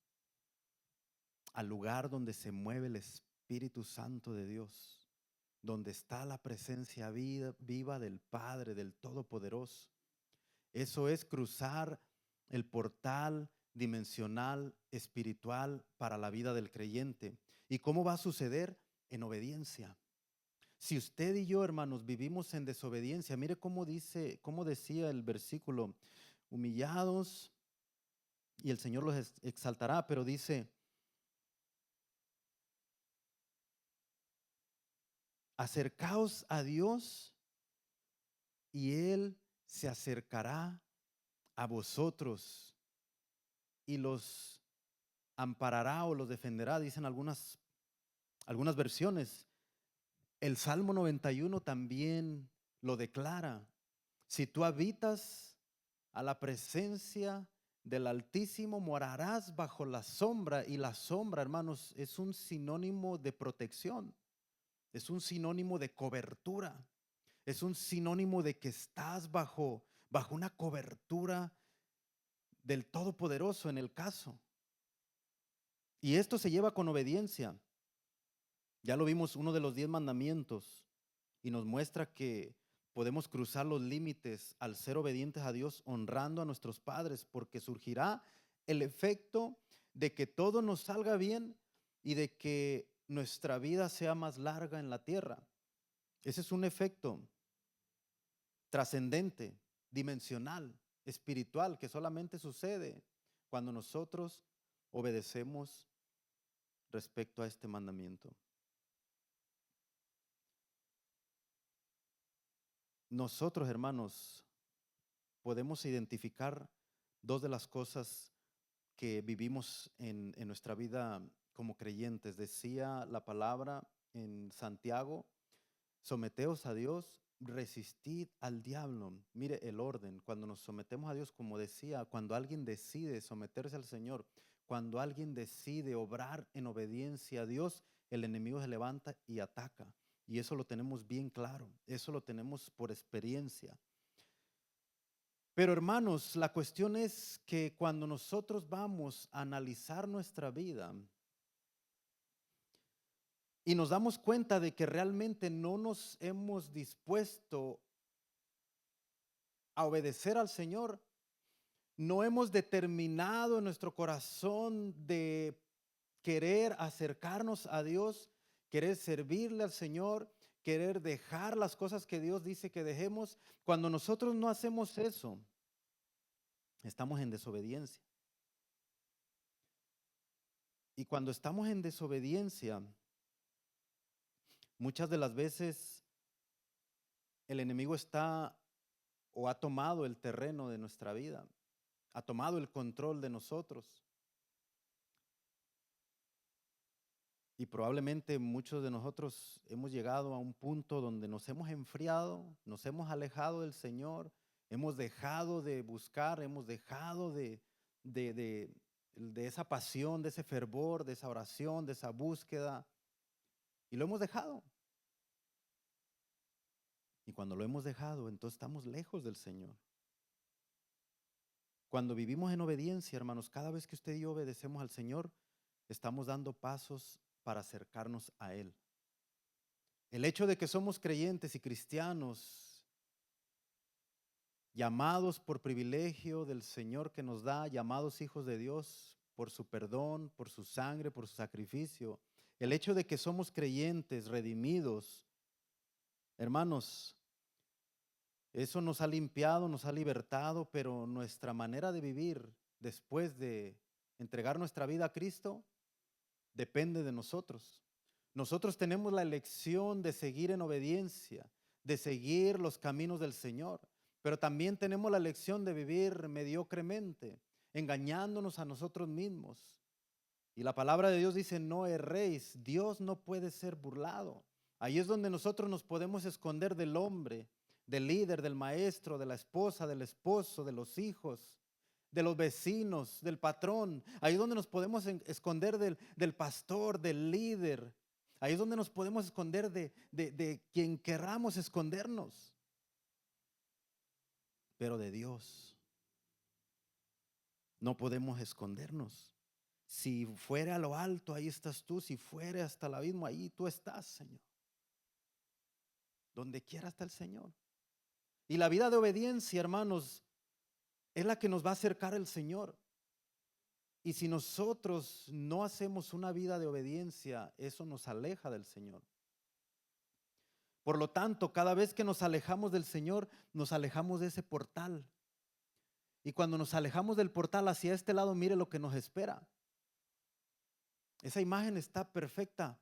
al lugar donde se mueve el Espíritu Santo de Dios, donde está la presencia viva del Padre, del Todopoderoso. Eso es cruzar el portal dimensional espiritual para la vida del creyente. ¿Y cómo va a suceder? En obediencia. Si usted y yo, hermanos, vivimos en desobediencia, mire cómo decía el versículo, humillados y el Señor los exaltará, pero dice, Acercaos a Dios y Él se acercará a vosotros y los amparará o los defenderá, dicen algunas versiones. El Salmo 91 también lo declara. Si tú habitas a la presencia del Altísimo, morarás bajo la sombra. Y la sombra, hermanos, es un sinónimo de protección, es un sinónimo de cobertura, es un sinónimo de que estás bajo una cobertura del Todopoderoso en el caso. Y esto se lleva con obediencia. Ya lo vimos, uno de los 10 mandamientos, y nos muestra que podemos cruzar los límites al ser obedientes a Dios, honrando a nuestros padres, porque surgirá el efecto de que todo nos salga bien y de que nuestra vida sea más larga en la tierra. Ese es un efecto trascendente, dimensional, espiritual, que solamente sucede cuando nosotros obedecemos respecto a este mandamiento. Nosotros, hermanos, podemos identificar dos de las cosas que vivimos en nuestra vida como creyentes. Decía la palabra en Santiago: someteos a Dios, resistid al diablo. Mire el orden. Cuando nos sometemos a Dios, como decía, cuando alguien decide someterse al Señor, cuando alguien decide obrar en obediencia a Dios, el enemigo se levanta y ataca. Y eso lo tenemos bien claro, eso lo tenemos por experiencia. Pero hermanos, la cuestión es que cuando nosotros vamos a analizar nuestra vida y nos damos cuenta de que realmente no nos hemos dispuesto a obedecer al Señor, no hemos determinado en nuestro corazón de querer acercarnos a Dios, querer servirle al Señor, querer dejar las cosas que Dios dice que dejemos. Cuando nosotros no hacemos eso, estamos en desobediencia. Y cuando estamos en desobediencia, muchas de las veces el enemigo está o ha tomado el terreno de nuestra vida, ha tomado el control de nosotros. Y probablemente muchos de nosotros hemos llegado a un punto donde nos hemos enfriado, nos hemos alejado del Señor, hemos dejado de buscar, hemos dejado de esa pasión, de ese fervor, de esa oración, de esa búsqueda. Y lo hemos dejado. Y cuando lo hemos dejado, entonces estamos lejos del Señor. Cuando vivimos en obediencia, hermanos, cada vez que usted y yo obedecemos al Señor, estamos dando pasos para acercarnos a Él. El hecho de que somos creyentes y cristianos, llamados por privilegio del Señor que nos da, llamados hijos de Dios por su perdón, por su sangre, por su sacrificio, el hecho de que somos creyentes, redimidos, hermanos, eso nos ha limpiado, nos ha libertado, pero nuestra manera de vivir después de entregar nuestra vida a Cristo depende de nosotros. Nosotros tenemos la elección de seguir en obediencia, de seguir los caminos del Señor, pero también tenemos la elección de vivir mediocremente, engañándonos a nosotros mismos. Y la palabra de Dios dice: no erréis, Dios no puede ser burlado. Ahí es donde nosotros nos podemos esconder del hombre, del líder, del maestro, de la esposa, del esposo, de los hijos, de los vecinos, del patrón. Ahí es donde nos podemos esconder del pastor, del líder. Ahí es donde nos podemos esconder de quien querramos escondernos. Pero de Dios no podemos escondernos. Si fuera a lo alto, ahí estás tú. Si fuera hasta el abismo, ahí tú estás, Señor. Donde quiera está el Señor. Y la vida de obediencia, hermanos, es la que nos va a acercar al Señor. Y si nosotros no hacemos una vida de obediencia, eso nos aleja del Señor. Por lo tanto, cada vez que nos alejamos del Señor, nos alejamos de ese portal. Y cuando nos alejamos del portal hacia este lado, mire lo que nos espera. Esa imagen está perfecta.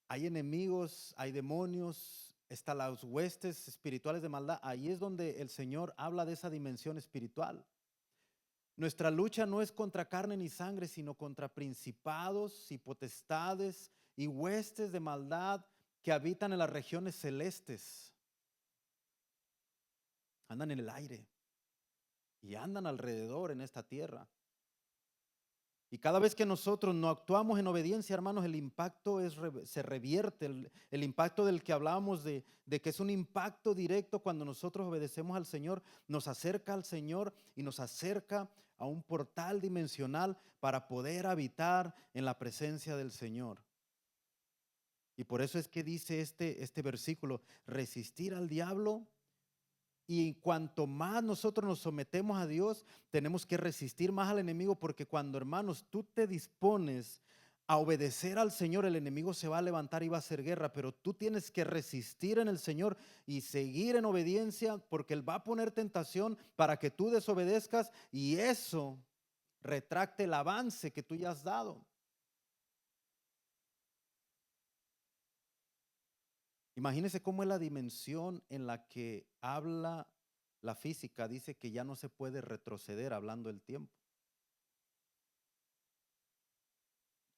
hay enemigos, hay demonios, están las huestes espirituales de maldad. Ahí es donde el Señor habla de esa dimensión espiritual. Nuestra lucha no es contra carne ni sangre, sino contra principados y potestades y huestes de maldad que habitan en las regiones celestes. Andan en el aire y andan alrededor en esta tierra. Y cada vez que nosotros no actuamos en obediencia, hermanos, el impacto se revierte. El impacto del que hablábamos de que es un impacto directo cuando nosotros obedecemos al Señor, nos acerca al Señor y nos acerca a un portal dimensional para poder habitar en la presencia del Señor. Y por eso es que dice este versículo, resistir al diablo. Y cuanto más nosotros nos sometemos a Dios, tenemos que resistir más al enemigo, porque cuando, hermanos, tú te dispones a obedecer al Señor, el enemigo se va a levantar y va a hacer guerra, pero tú tienes que resistir en el Señor y seguir en obediencia, porque Él va a poner tentación para que tú desobedezcas y eso retracte el avance que tú ya has dado. Imagínese cómo es la dimensión en la que habla la física. Dice que ya no se puede retroceder hablando del tiempo.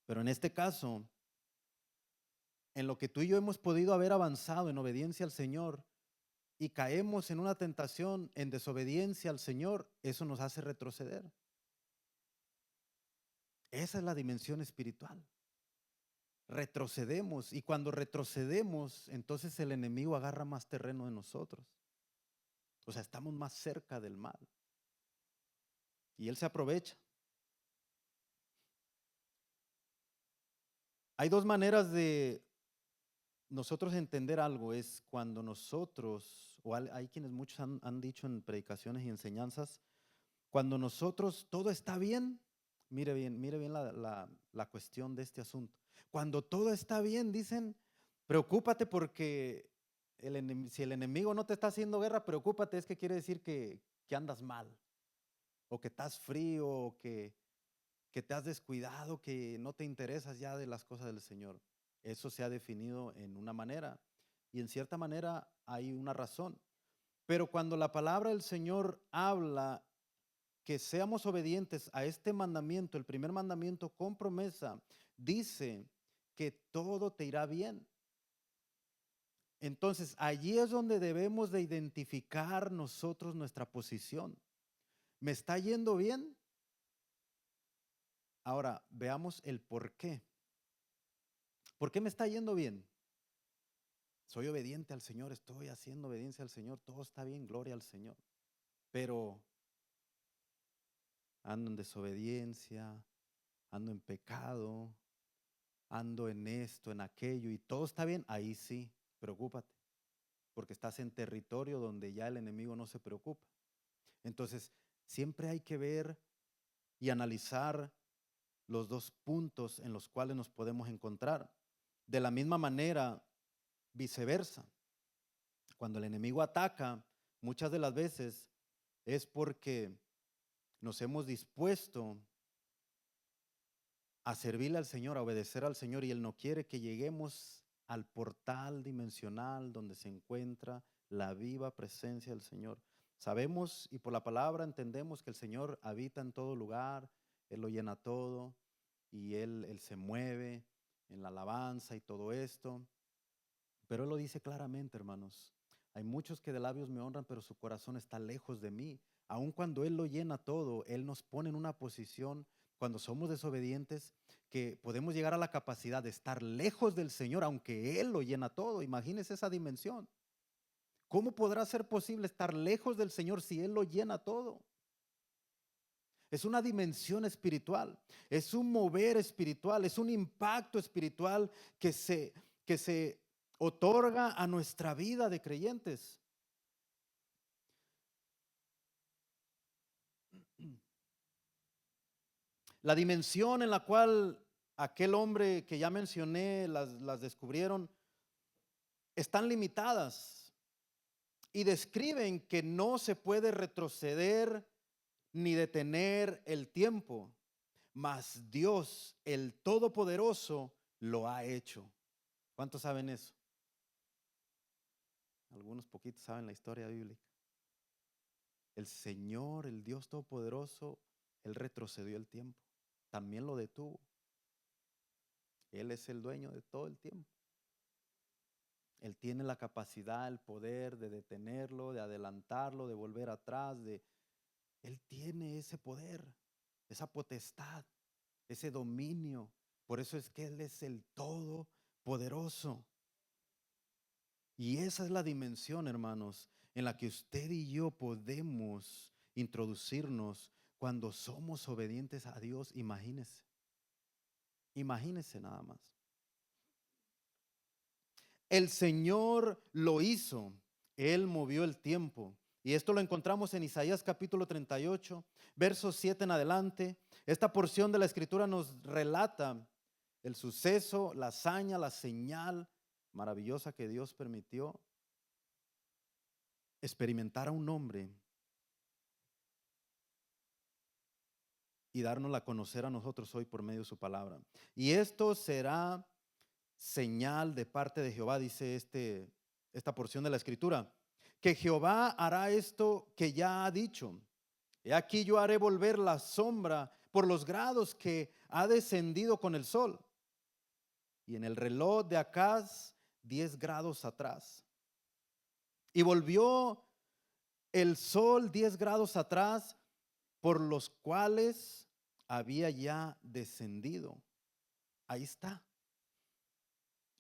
Pero en este caso, en lo que tú y yo hemos podido haber avanzado en obediencia al Señor y caemos en una tentación en desobediencia al Señor, eso nos hace retroceder. Esa es la dimensión espiritual. Retrocedemos, y cuando retrocedemos, entonces el enemigo agarra más terreno de nosotros. O sea, estamos más cerca del mal. Y él se aprovecha. Hay dos maneras de nosotros entender algo. Es cuando nosotros, o hay quienes muchos han dicho en predicaciones y enseñanzas, cuando nosotros todo está bien. Mire bien la cuestión de este asunto. Cuando todo está bien, dicen, preocúpate porque si el enemigo no te está haciendo guerra, preocúpate, es que quiere decir que andas mal, o que estás frío, o que te has descuidado, que no te interesas ya de las cosas del Señor. Eso se ha definido en una manera, y en cierta manera hay una razón. Pero cuando la palabra del Señor habla que seamos obedientes a este mandamiento, el primer mandamiento con promesa, dice que todo te irá bien. Entonces, allí es donde debemos de identificar nosotros nuestra posición. ¿Me está yendo bien? Ahora, veamos el por qué. ¿Por qué me está yendo bien? Soy obediente al Señor, estoy haciendo obediencia al Señor, todo está bien, gloria al Señor. Pero ando en desobediencia, ando en pecado, ando en esto, en aquello, y todo está bien, ahí sí, preocúpate, porque estás en territorio donde ya el enemigo no se preocupa. Entonces, siempre hay que ver y analizar los dos puntos en los cuales nos podemos encontrar. De la misma manera, viceversa. Cuando el enemigo ataca, muchas de las veces es porque nos hemos dispuesto a servirle al Señor, a obedecer al Señor, y Él no quiere que lleguemos al portal dimensional donde se encuentra la viva presencia del Señor. Sabemos y por la palabra entendemos que el Señor habita en todo lugar, Él lo llena todo y Él se mueve en la alabanza y todo esto. Pero Él lo dice claramente, hermanos. Hay muchos que de labios me honran, pero su corazón está lejos de mí. Aun cuando Él lo llena todo, Él nos pone en una posición, cuando somos desobedientes, que podemos llegar a la capacidad de estar lejos del Señor, aunque Él lo llena todo. Imagínese esa dimensión. ¿Cómo podrá ser posible estar lejos del Señor si Él lo llena todo? Es una dimensión espiritual, es un mover espiritual, es un impacto espiritual que se otorga a nuestra vida de creyentes. La dimensión en la cual aquel hombre que ya mencioné las descubrieron están limitadas y describen que no se puede retroceder ni detener el tiempo, mas Dios, el Todopoderoso, lo ha hecho. ¿Cuántos saben eso? Algunos poquitos saben la historia bíblica. El Señor, el Dios Todopoderoso, Él retrocedió el tiempo. También lo detuvo. Él es el dueño de todo el tiempo. Él tiene la capacidad, el poder de detenerlo, de adelantarlo, de volver atrás. Él tiene ese poder, esa potestad, ese dominio. Por eso es que Él es el Todopoderoso. Y esa es la dimensión, hermanos, en la que usted y yo podemos introducirnos cuando somos obedientes a Dios. Imagínese. Imagínese nada más. El Señor lo hizo. Él movió el tiempo. Y esto lo encontramos en Isaías capítulo 38, versos 7 en adelante. Esta porción de la Escritura nos relata el suceso, la hazaña, la señal maravillosa que Dios permitió experimentar a un hombre y dárnosla a conocer a nosotros hoy por medio de su palabra. Y esto será señal de parte de Jehová, dice esta porción de la Escritura, que Jehová hará esto que ya ha dicho. He aquí yo haré volver la sombra por los grados que ha descendido con el sol. Y en el reloj de Acaz 10 grados atrás. Y volvió el sol 10 grados atrás, por los cuales había ya descendido. Ahí está.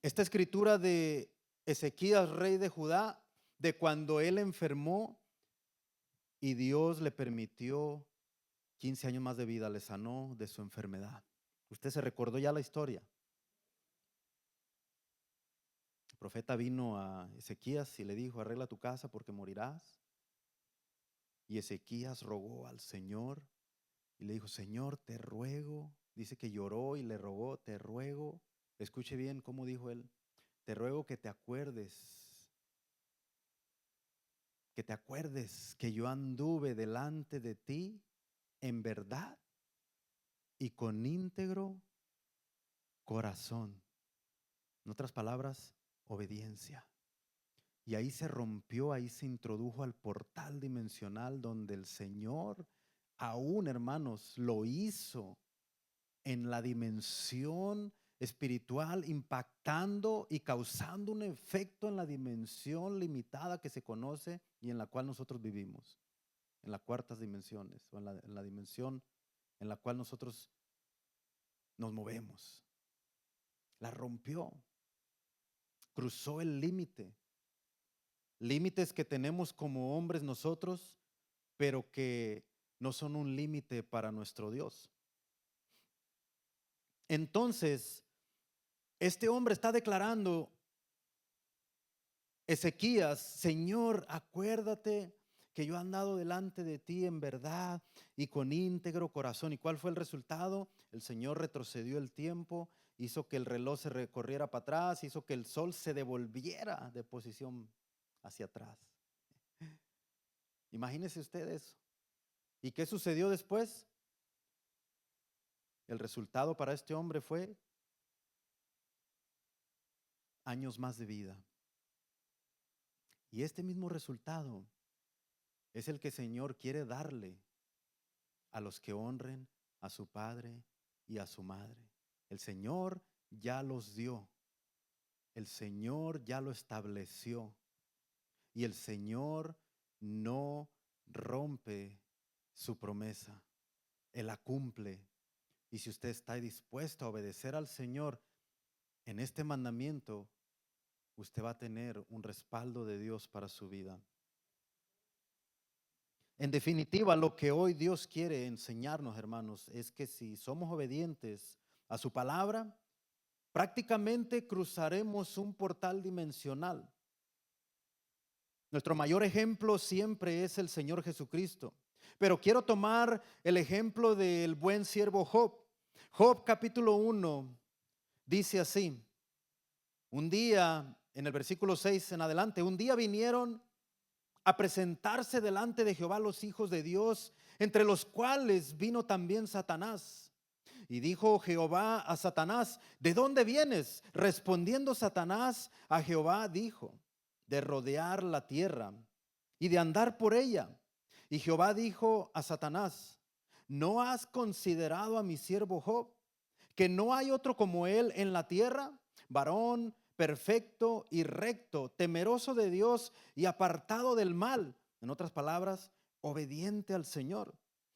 Esta escritura de Ezequías, rey de Judá, de cuando él enfermó y Dios le permitió 15 años más de vida, le sanó de su enfermedad. Usted se recordó ya la historia. El profeta vino a Ezequías y le dijo: arregla tu casa porque morirás. Y Ezequías rogó al Señor y le dijo: Señor, te ruego. Dice que lloró y le rogó: te ruego. Escuche bien cómo dijo él: te ruego que te acuerdes que yo anduve delante de ti en verdad y con íntegro corazón. En otras palabras, obediencia. Y ahí se rompió, ahí se introdujo al portal dimensional donde el Señor, aún, hermanos, lo hizo en la dimensión espiritual, impactando y causando un efecto en la dimensión limitada que se conoce y en la cual nosotros vivimos, en las cuartas dimensiones, o en la dimensión en la cual nosotros nos movemos. La rompió, cruzó el límite. Límites que tenemos como hombres nosotros, pero que no son un límite para nuestro Dios. Entonces, este hombre está declarando, Ezequías: Señor, acuérdate que yo he andado delante de ti en verdad y con íntegro corazón. ¿Y cuál fue el resultado? El Señor retrocedió el tiempo, hizo que el reloj se recorriera para atrás, hizo que el sol se devolviera de posición hacia atrás. Imagínese usted eso. ¿Y qué sucedió después? El resultado para este hombre fue años más de vida. Y este mismo resultado es el que el Señor quiere darle a los que honren a su padre y a su madre. El Señor ya los dio. El Señor ya lo estableció. Y el Señor no rompe su promesa. Él la cumple. Y si usted está dispuesto a obedecer al Señor en este mandamiento, usted va a tener un respaldo de Dios para su vida. En definitiva, lo que hoy Dios quiere enseñarnos, hermanos, es que si somos obedientes a su palabra, prácticamente cruzaremos un portal dimensional. Nuestro mayor ejemplo siempre es el Señor Jesucristo. Pero quiero tomar el ejemplo del buen siervo Job. Job capítulo 1 dice así: un día, en el versículo 6 en adelante, un día vinieron a presentarse delante de Jehová los hijos de Dios, entre los cuales vino también Satanás. Y dijo Jehová a Satanás, ¿de dónde vienes? Respondiendo Satanás a Jehová dijo, de rodear la tierra y de andar por ella. Y Jehová dijo a Satanás, ¿no has considerado a mi siervo Job, que no hay otro como él en la tierra, varón perfecto y recto, temeroso de Dios y apartado del mal? En otras palabras, obediente al Señor.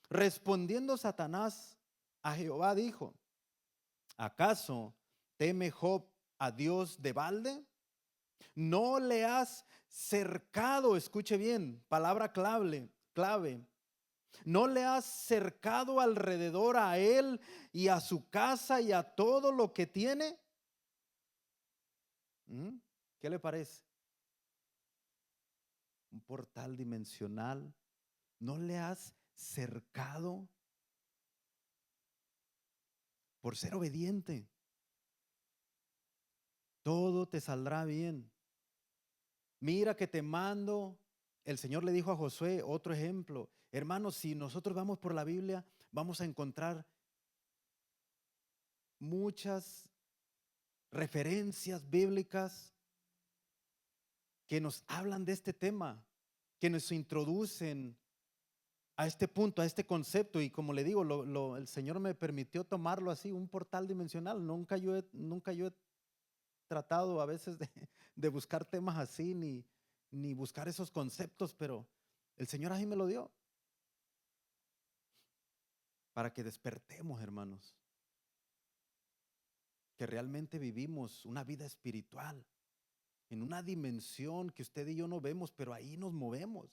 Respondiendo Satanás a Jehová dijo, ¿acaso teme Job a Dios de balde? ¿No le has cercado? Escuche bien, palabra clave. ¿No le has cercado alrededor a él y a su casa y a todo lo que tiene? ¿Qué le parece? Un portal dimensional. ¿No le has cercado por ser obediente? Todo te saldrá bien. Mira que te mando. El Señor le dijo a Josué, otro ejemplo. Hermanos, si nosotros vamos por la Biblia, vamos a encontrar muchas referencias bíblicas que nos hablan de este tema, que nos introducen a este punto, a este concepto. Y como le digo, el Señor me permitió tomarlo así, un portal dimensional. Nunca yo he tratado a veces de buscar temas así, ni buscar esos conceptos, pero el Señor así me lo dio. Para que despertemos, hermanos, que realmente vivimos una vida espiritual en una dimensión que usted y yo no vemos, pero ahí nos movemos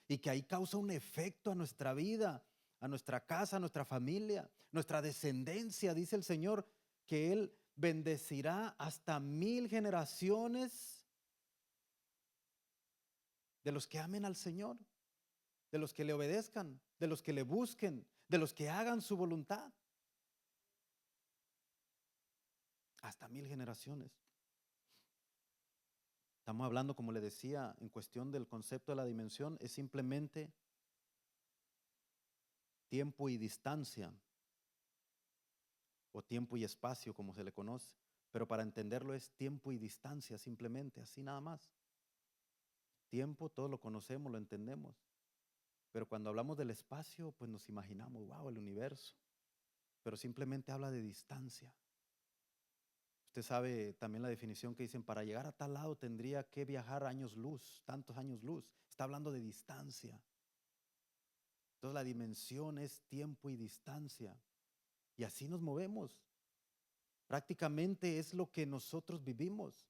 y que ahí causa un efecto a nuestra vida, a nuestra casa, a nuestra familia, nuestra descendencia. Dice el Señor que Él bendecirá hasta 1000 generaciones de los que amen al Señor, de los que le obedezcan, de los que le busquen, de los que hagan su voluntad. Hasta 1000 generaciones. Estamos hablando, como le decía, en cuestión del concepto de la dimensión, es simplemente tiempo y distancia, o tiempo y espacio, como se le conoce. Pero para entenderlo es tiempo y distancia, simplemente, así nada más. Tiempo, todos lo conocemos, lo entendemos. Pero cuando hablamos del espacio, pues nos imaginamos, wow, el universo. Pero simplemente habla de distancia. Usted sabe también la definición que dicen, para llegar a tal lado tendría que viajar años luz, tantos años luz. Está hablando de distancia. Entonces la dimensión es tiempo y distancia. Y así nos movemos. Prácticamente es lo que nosotros vivimos.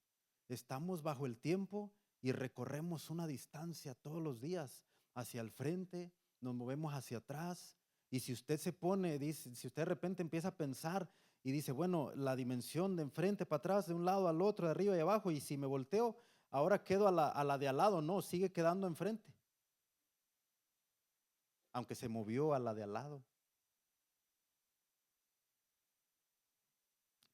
Estamos bajo el tiempo y recorremos una distancia todos los días. Hacia el frente, nos movemos hacia atrás. Y si usted se pone, dice, si usted de repente empieza a pensar y dice, bueno, la dimensión de enfrente para atrás, de un lado al otro, de arriba y abajo, y si me volteo, ahora quedo a la de al lado. No, sigue quedando enfrente. Aunque se movió a la de al lado.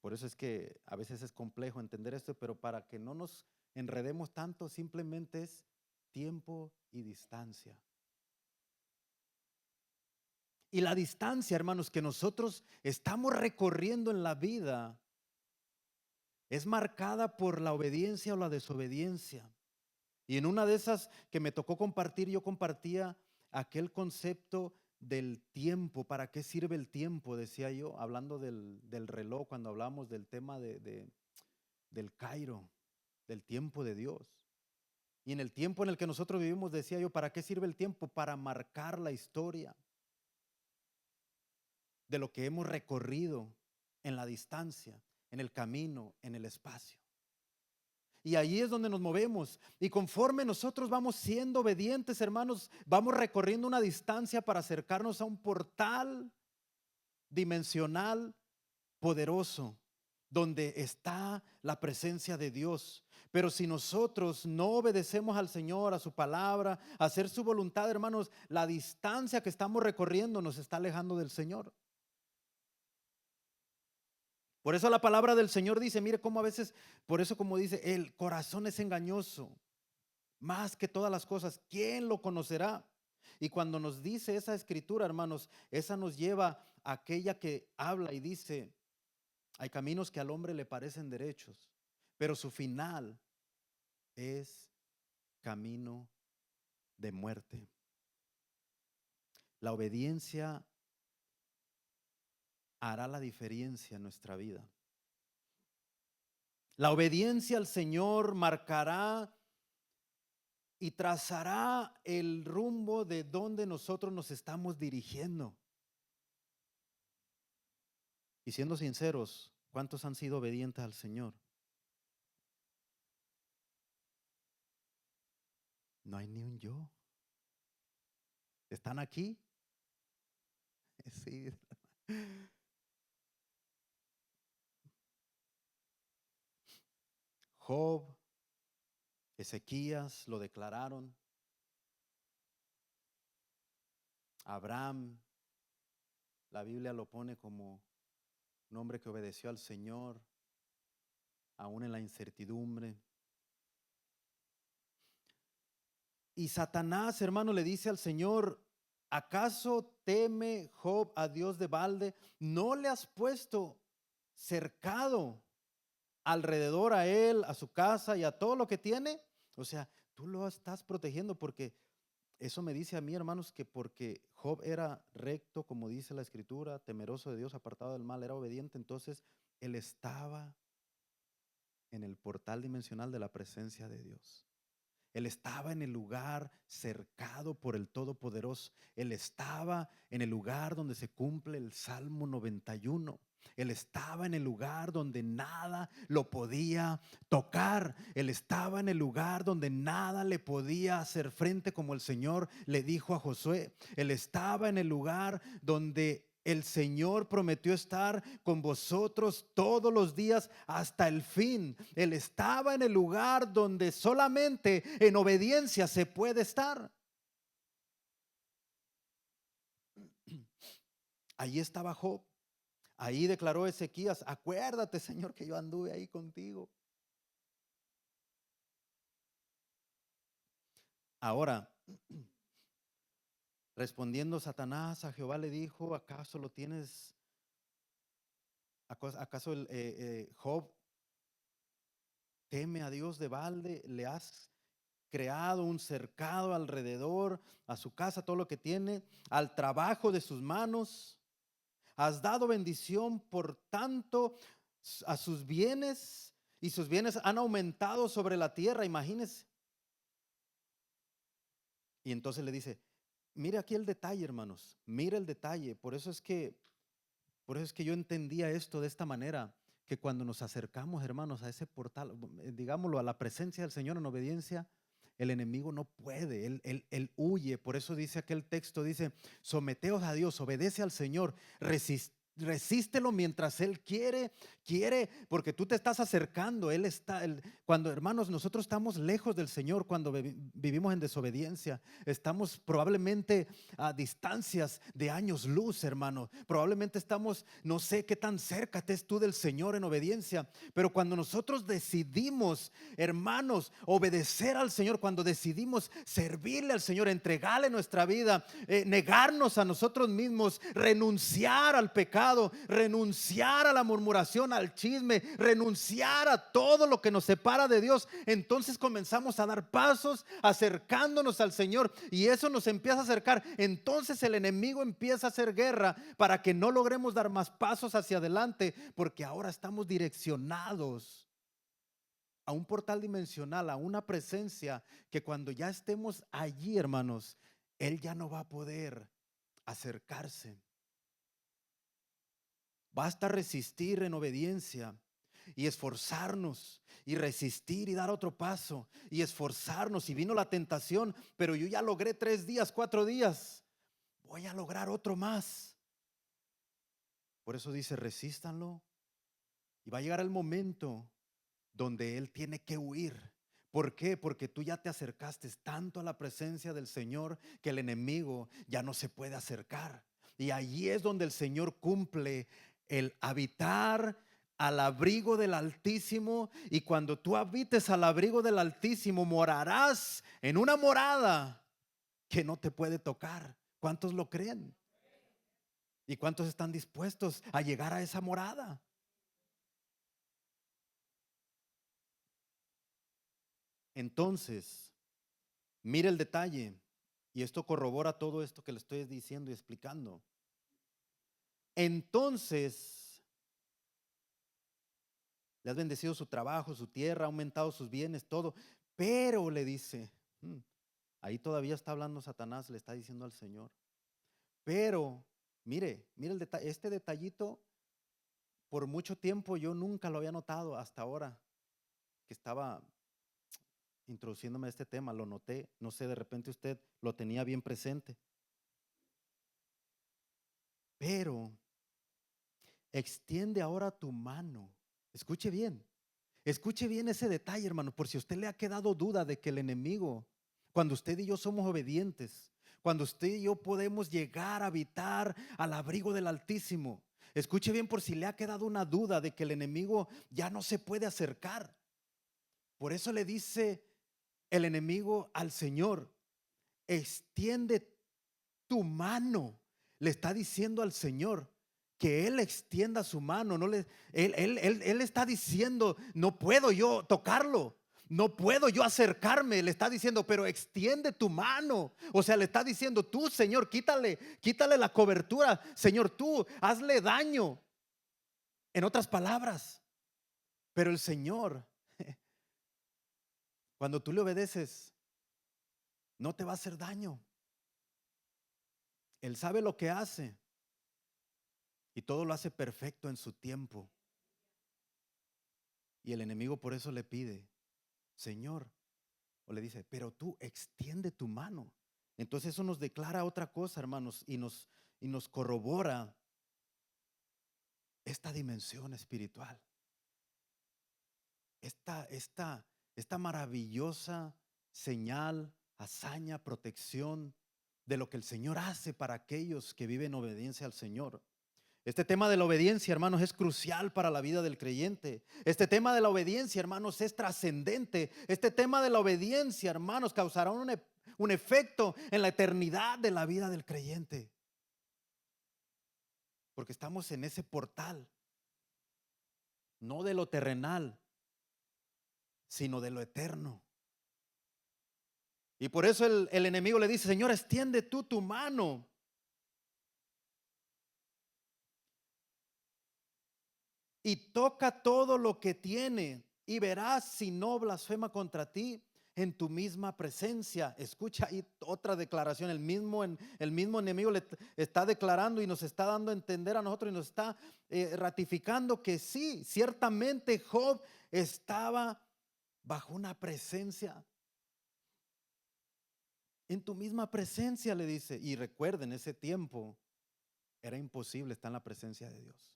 Por eso es que a veces es complejo entender esto, pero para que no nos enredemos tanto, simplemente es tiempo y distancia. Y la distancia, hermanos, que nosotros estamos recorriendo en la vida es marcada por la obediencia o la desobediencia. Y en una de esas que me tocó compartir, yo compartía aquel concepto del tiempo. ¿Para qué sirve el tiempo? Decía yo, hablando del reloj, cuando hablamos del tema del Cairo, del tiempo de Dios. Y en el tiempo en el que nosotros vivimos, decía yo, ¿para qué sirve el tiempo? Para marcar la historia de lo que hemos recorrido en la distancia, en el camino, en el espacio. Y ahí es donde nos movemos. Y conforme nosotros vamos siendo obedientes, hermanos, vamos recorriendo una distancia para acercarnos a un portal dimensional poderoso, donde está la presencia de Dios. Pero si nosotros no obedecemos al Señor, a su palabra, a hacer su voluntad, hermanos, la distancia que estamos recorriendo nos está alejando del Señor. Por eso la palabra del Señor dice, mire cómo a veces, por eso como dice, el corazón es engañoso, más que todas las cosas, ¿quién lo conocerá? Y cuando nos dice esa escritura, hermanos, esa nos lleva aquella que habla y dice, hay caminos que al hombre le parecen derechos, pero su final es camino de muerte. La obediencia hará la diferencia en nuestra vida. La obediencia al Señor marcará y trazará el rumbo de donde nosotros nos estamos dirigiendo. Y siendo sinceros, ¿cuántos han sido obedientes al Señor? No hay ni un yo. ¿Están aquí? Sí. Job, Ezequías lo declararon. Abraham, la Biblia lo pone como un hombre que obedeció al Señor, aún en la incertidumbre. Y Satanás, hermano, le dice al Señor, ¿acaso teme Job a Dios de balde? ¿No le has puesto cercado alrededor a él, a su casa y a todo lo que tiene? O sea, tú lo estás protegiendo, porque eso me dice a mí, hermanos, que porque Job era recto, como dice la Escritura, temeroso de Dios, apartado del mal, era obediente, entonces él estaba en el portal dimensional de la presencia de Dios. Él estaba en el lugar cercado por el Todopoderoso. Él estaba en el lugar donde se cumple el Salmo 91. Él estaba en el lugar donde nada lo podía tocar. Él estaba en el lugar donde nada le podía hacer frente, como el Señor le dijo a Josué. Él estaba en el lugar donde el Señor prometió estar con vosotros todos los días hasta el fin. Él estaba en el lugar donde solamente en obediencia se puede estar. Ahí estaba Job. Ahí declaró Ezequías, acuérdate, Señor, que yo anduve ahí contigo. Ahora, respondiendo Satanás a Jehová le dijo, ¿acaso lo tienes? ¿Acaso Job teme a Dios de balde? ¿Le has creado un cercado alrededor a su casa, todo lo que tiene, al trabajo de sus manos? ¿Has dado bendición por tanto a sus bienes? Y sus bienes han aumentado sobre la tierra, imagínense. Y entonces le dice, mire aquí el detalle, hermanos, mire el detalle. Por eso es que yo entendía esto de esta manera, que cuando nos acercamos, hermanos, a ese portal, digámoslo, a la presencia del Señor en obediencia, el enemigo no puede, él huye. Por eso dice aquel texto, dice, someteos a Dios, obedece al Señor, resístelo mientras Él quiere, porque tú te estás acercando. Cuando, hermanos, nosotros estamos lejos del Señor, cuando vivimos en desobediencia, estamos probablemente a distancias de años luz, hermano. Probablemente estamos, no sé qué tan cerca estés tú del Señor en obediencia, pero cuando nosotros decidimos, hermanos, obedecer al Señor, cuando decidimos servirle al Señor, entregarle nuestra vida, negarnos a nosotros mismos, renunciar al pecado, renunciar a la murmuración, al chisme, renunciar a todo lo que nos separa de Dios, entonces comenzamos a dar pasos acercándonos al Señor, y eso nos empieza a acercar. Entonces el enemigo empieza a hacer guerra para que no logremos dar más pasos hacia adelante, porque ahora estamos direccionados a un portal dimensional, a una presencia que cuando ya estemos allí, hermanos, Él ya no va a poder acercarse. Basta resistir en obediencia y esforzarnos y resistir y dar otro paso y esforzarnos. Y vino la tentación, pero yo ya logré 3 días, 4 días, voy a lograr otro más. Por eso dice, resístanlo, y va a llegar el momento donde él tiene que huir. ¿Por qué? Porque tú ya te acercaste tanto a la presencia del Señor que el enemigo ya no se puede acercar. Y allí es donde el Señor cumple el habitar al abrigo del Altísimo. Y cuando tú habites al abrigo del Altísimo, morarás en una morada que no te puede tocar. ¿Cuántos lo creen? ¿Y cuántos están dispuestos a llegar a esa morada? Entonces, mire el detalle, y esto corrobora todo esto que le estoy diciendo y explicando. Entonces, le has bendecido su trabajo, su tierra, ha aumentado sus bienes, todo. Pero le dice, ahí todavía está hablando Satanás, le está diciendo al Señor. Pero, mire este detallito, por mucho tiempo yo nunca lo había notado hasta ahora que estaba introduciéndome a este tema, lo noté, no sé, de repente usted lo tenía bien presente. Pero extiende ahora tu mano. Escuche bien ese detalle, hermano, por si a usted le ha quedado duda de que el enemigo, cuando usted y yo somos obedientes, cuando usted y yo podemos llegar a habitar al abrigo del Altísimo, escuche bien por si le ha quedado una duda de que el enemigo ya no se puede acercar. Por eso le dice el enemigo al Señor, extiende tu mano. Le está diciendo al Señor que Él extienda su mano. Él está diciendo, no puedo yo tocarlo, no puedo yo acercarme. Le está diciendo, pero extiende tu mano. O sea, le está diciendo, tú, Señor, quítale la cobertura. Señor, tú, hazle daño. En otras palabras, pero el Señor, cuando tú le obedeces, no te va a hacer daño. Él sabe lo que hace y todo lo hace perfecto en su tiempo. Y el enemigo por eso le pide, Señor, o le dice, pero tú extiende tu mano. Entonces eso nos declara otra cosa, hermanos, y nos corrobora esta dimensión espiritual. Esta maravillosa señal, hazaña, protección de lo que el Señor hace para aquellos que viven en obediencia al Señor. Este tema de la obediencia, hermanos, es crucial para la vida del creyente. Este tema de la obediencia, hermanos, es trascendente. Este tema de la obediencia, hermanos, causará un efecto en la eternidad de la vida del creyente. Porque estamos en ese portal, no de lo terrenal, sino de lo eterno. Y por eso el enemigo le dice, Señor, extiende tú tu mano. Y toca todo lo que tiene y verás si no blasfema contra ti en tu misma presencia. Escucha ahí otra declaración. El mismo enemigo le está declarando y nos está dando a entender a nosotros y nos está ratificando que sí, ciertamente Job estaba bajo una presencia. En tu misma presencia, le dice. Y recuerden, ese tiempo era imposible estar en la presencia de Dios.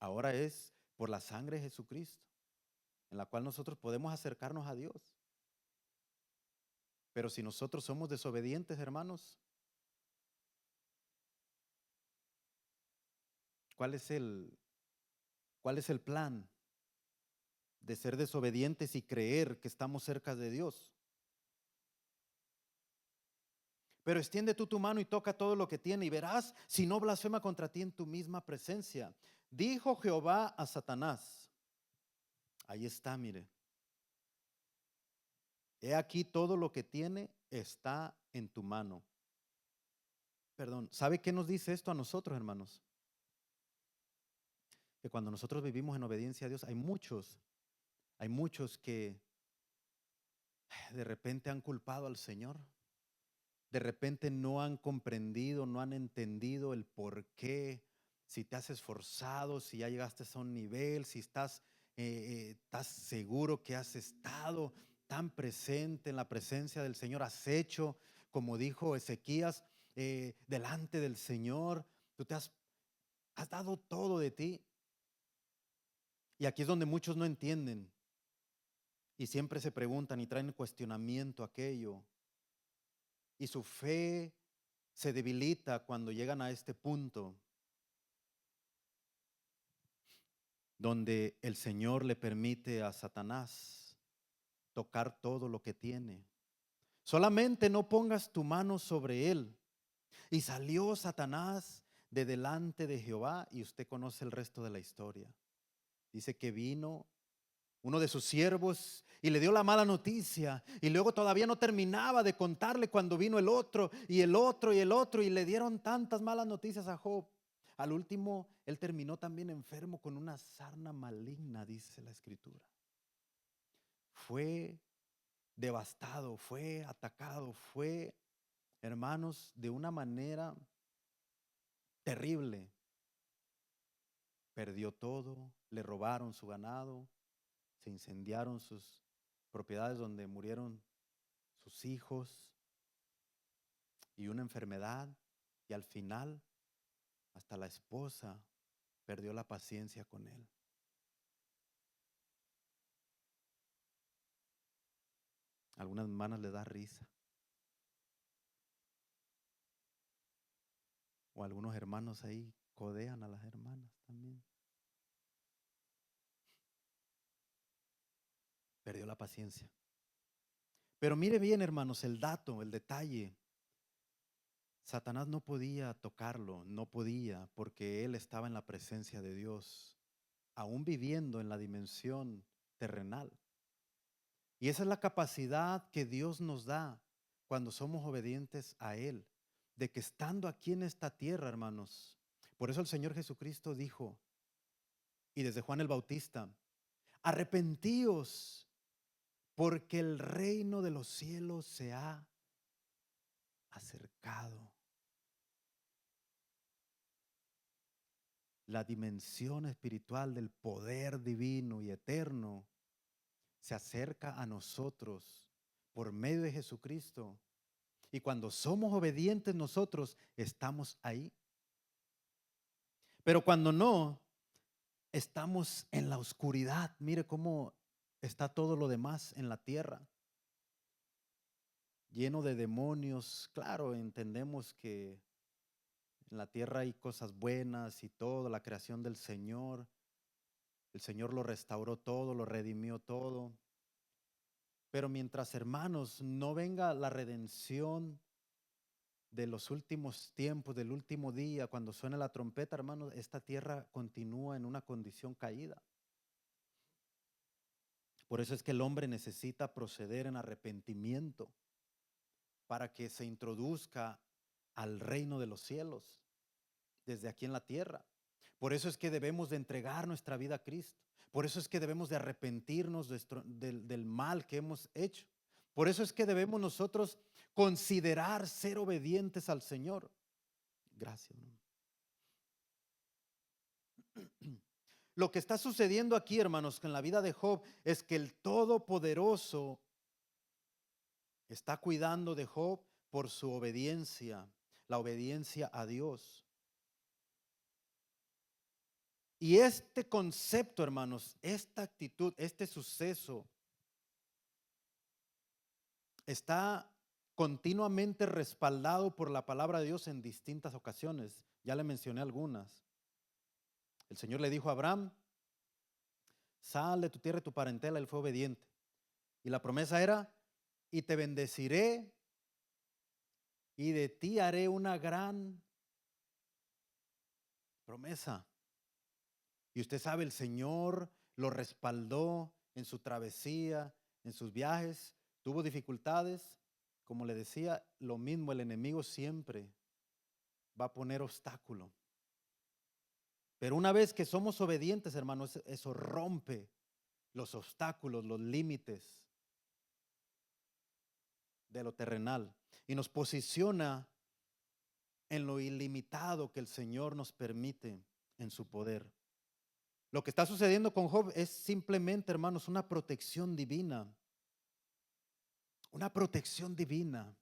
Ahora es por la sangre de Jesucristo, en la cual nosotros podemos acercarnos a Dios. Pero si nosotros somos desobedientes, hermanos, ¿cuál es el plan de ser desobedientes y creer que estamos cerca de Dios? Pero extiende tú tu mano y toca todo lo que tiene y verás si no blasfema contra ti en tu misma presencia. Dijo Jehová a Satanás, ahí está, mire. He aquí todo lo que tiene está en tu mano. Perdón, ¿sabe qué nos dice esto a nosotros, hermanos? Que cuando nosotros vivimos en obediencia a Dios, hay muchos que de repente han culpado al Señor. De repente no han comprendido, no han entendido el por qué, si te has esforzado, si ya llegaste a un nivel, si estás seguro que has estado tan presente en la presencia del Señor, has hecho, como dijo Ezequías, delante del Señor, tú has dado todo de ti. Y aquí es donde muchos no entienden y siempre se preguntan y traen cuestionamiento a aquello. Y su fe se debilita cuando llegan a este punto donde el Señor le permite a Satanás tocar todo lo que tiene. Solamente no pongas tu mano sobre él. Y salió Satanás de delante de Jehová, y usted conoce el resto de la historia. Dice que vino uno de sus siervos y le dio la mala noticia, y luego todavía no terminaba de contarle cuando vino el otro y el otro y el otro, y le dieron tantas malas noticias a Job. Al último, él terminó también enfermo con una sarna maligna, dice la escritura. Fue devastado, fue atacado, fue, hermanos, de una manera terrible. Perdió todo, le robaron su ganado, se incendiaron sus propiedades donde murieron sus hijos, y una enfermedad, y al final hasta la esposa perdió la paciencia con él. A algunas hermanas le da risa, o algunos hermanos ahí codean a las hermanas también. Perdió la paciencia. Pero mire bien, hermanos, el dato, el detalle. Satanás no podía tocarlo, no podía, porque él estaba en la presencia de Dios, aún viviendo en la dimensión terrenal. Y esa es la capacidad que Dios nos da cuando somos obedientes a Él, de que estando aquí en esta tierra, hermanos, por eso el Señor Jesucristo dijo, y desde Juan el Bautista, arrepentíos, porque el reino de los cielos se ha acercado. La dimensión espiritual del poder divino y eterno se acerca a nosotros por medio de Jesucristo. Y cuando somos obedientes nosotros, estamos ahí. Pero cuando no, estamos en la oscuridad. Mire cómo está todo lo demás en la tierra, lleno de demonios. Claro, entendemos que en la tierra hay cosas buenas y todo, la creación del Señor. El Señor lo restauró todo, lo redimió todo. Pero mientras, hermanos, no venga la redención de los últimos tiempos, del último día, cuando suene la trompeta, hermanos, esta tierra continúa en una condición caída. Por eso es que el hombre necesita proceder en arrepentimiento para que se introduzca al reino de los cielos desde aquí en la tierra. Por eso es que debemos de entregar nuestra vida a Cristo. Por eso es que debemos de arrepentirnos del mal que hemos hecho. Por eso es que debemos nosotros considerar ser obedientes al Señor. Gracias. Lo que está sucediendo aquí, hermanos, en la vida de Job es que el Todopoderoso está cuidando de Job por su obediencia, la obediencia a Dios. Y este concepto, hermanos, esta actitud, este suceso está continuamente respaldado por la palabra de Dios en distintas ocasiones. Ya le mencioné algunas. El Señor le dijo a Abraham, sal de tu tierra y tu parentela. Él fue obediente. Y la promesa era, y te bendeciré y de ti haré una gran promesa. Y usted sabe, el Señor lo respaldó en su travesía, en sus viajes. Tuvo dificultades. Como le decía, lo mismo, el enemigo siempre va a poner obstáculo. Pero una vez que somos obedientes, hermanos, eso rompe los obstáculos, los límites de lo terrenal y nos posiciona en lo ilimitado que el Señor nos permite en su poder. Lo que está sucediendo con Job es simplemente, hermanos, una protección divina. Una protección divina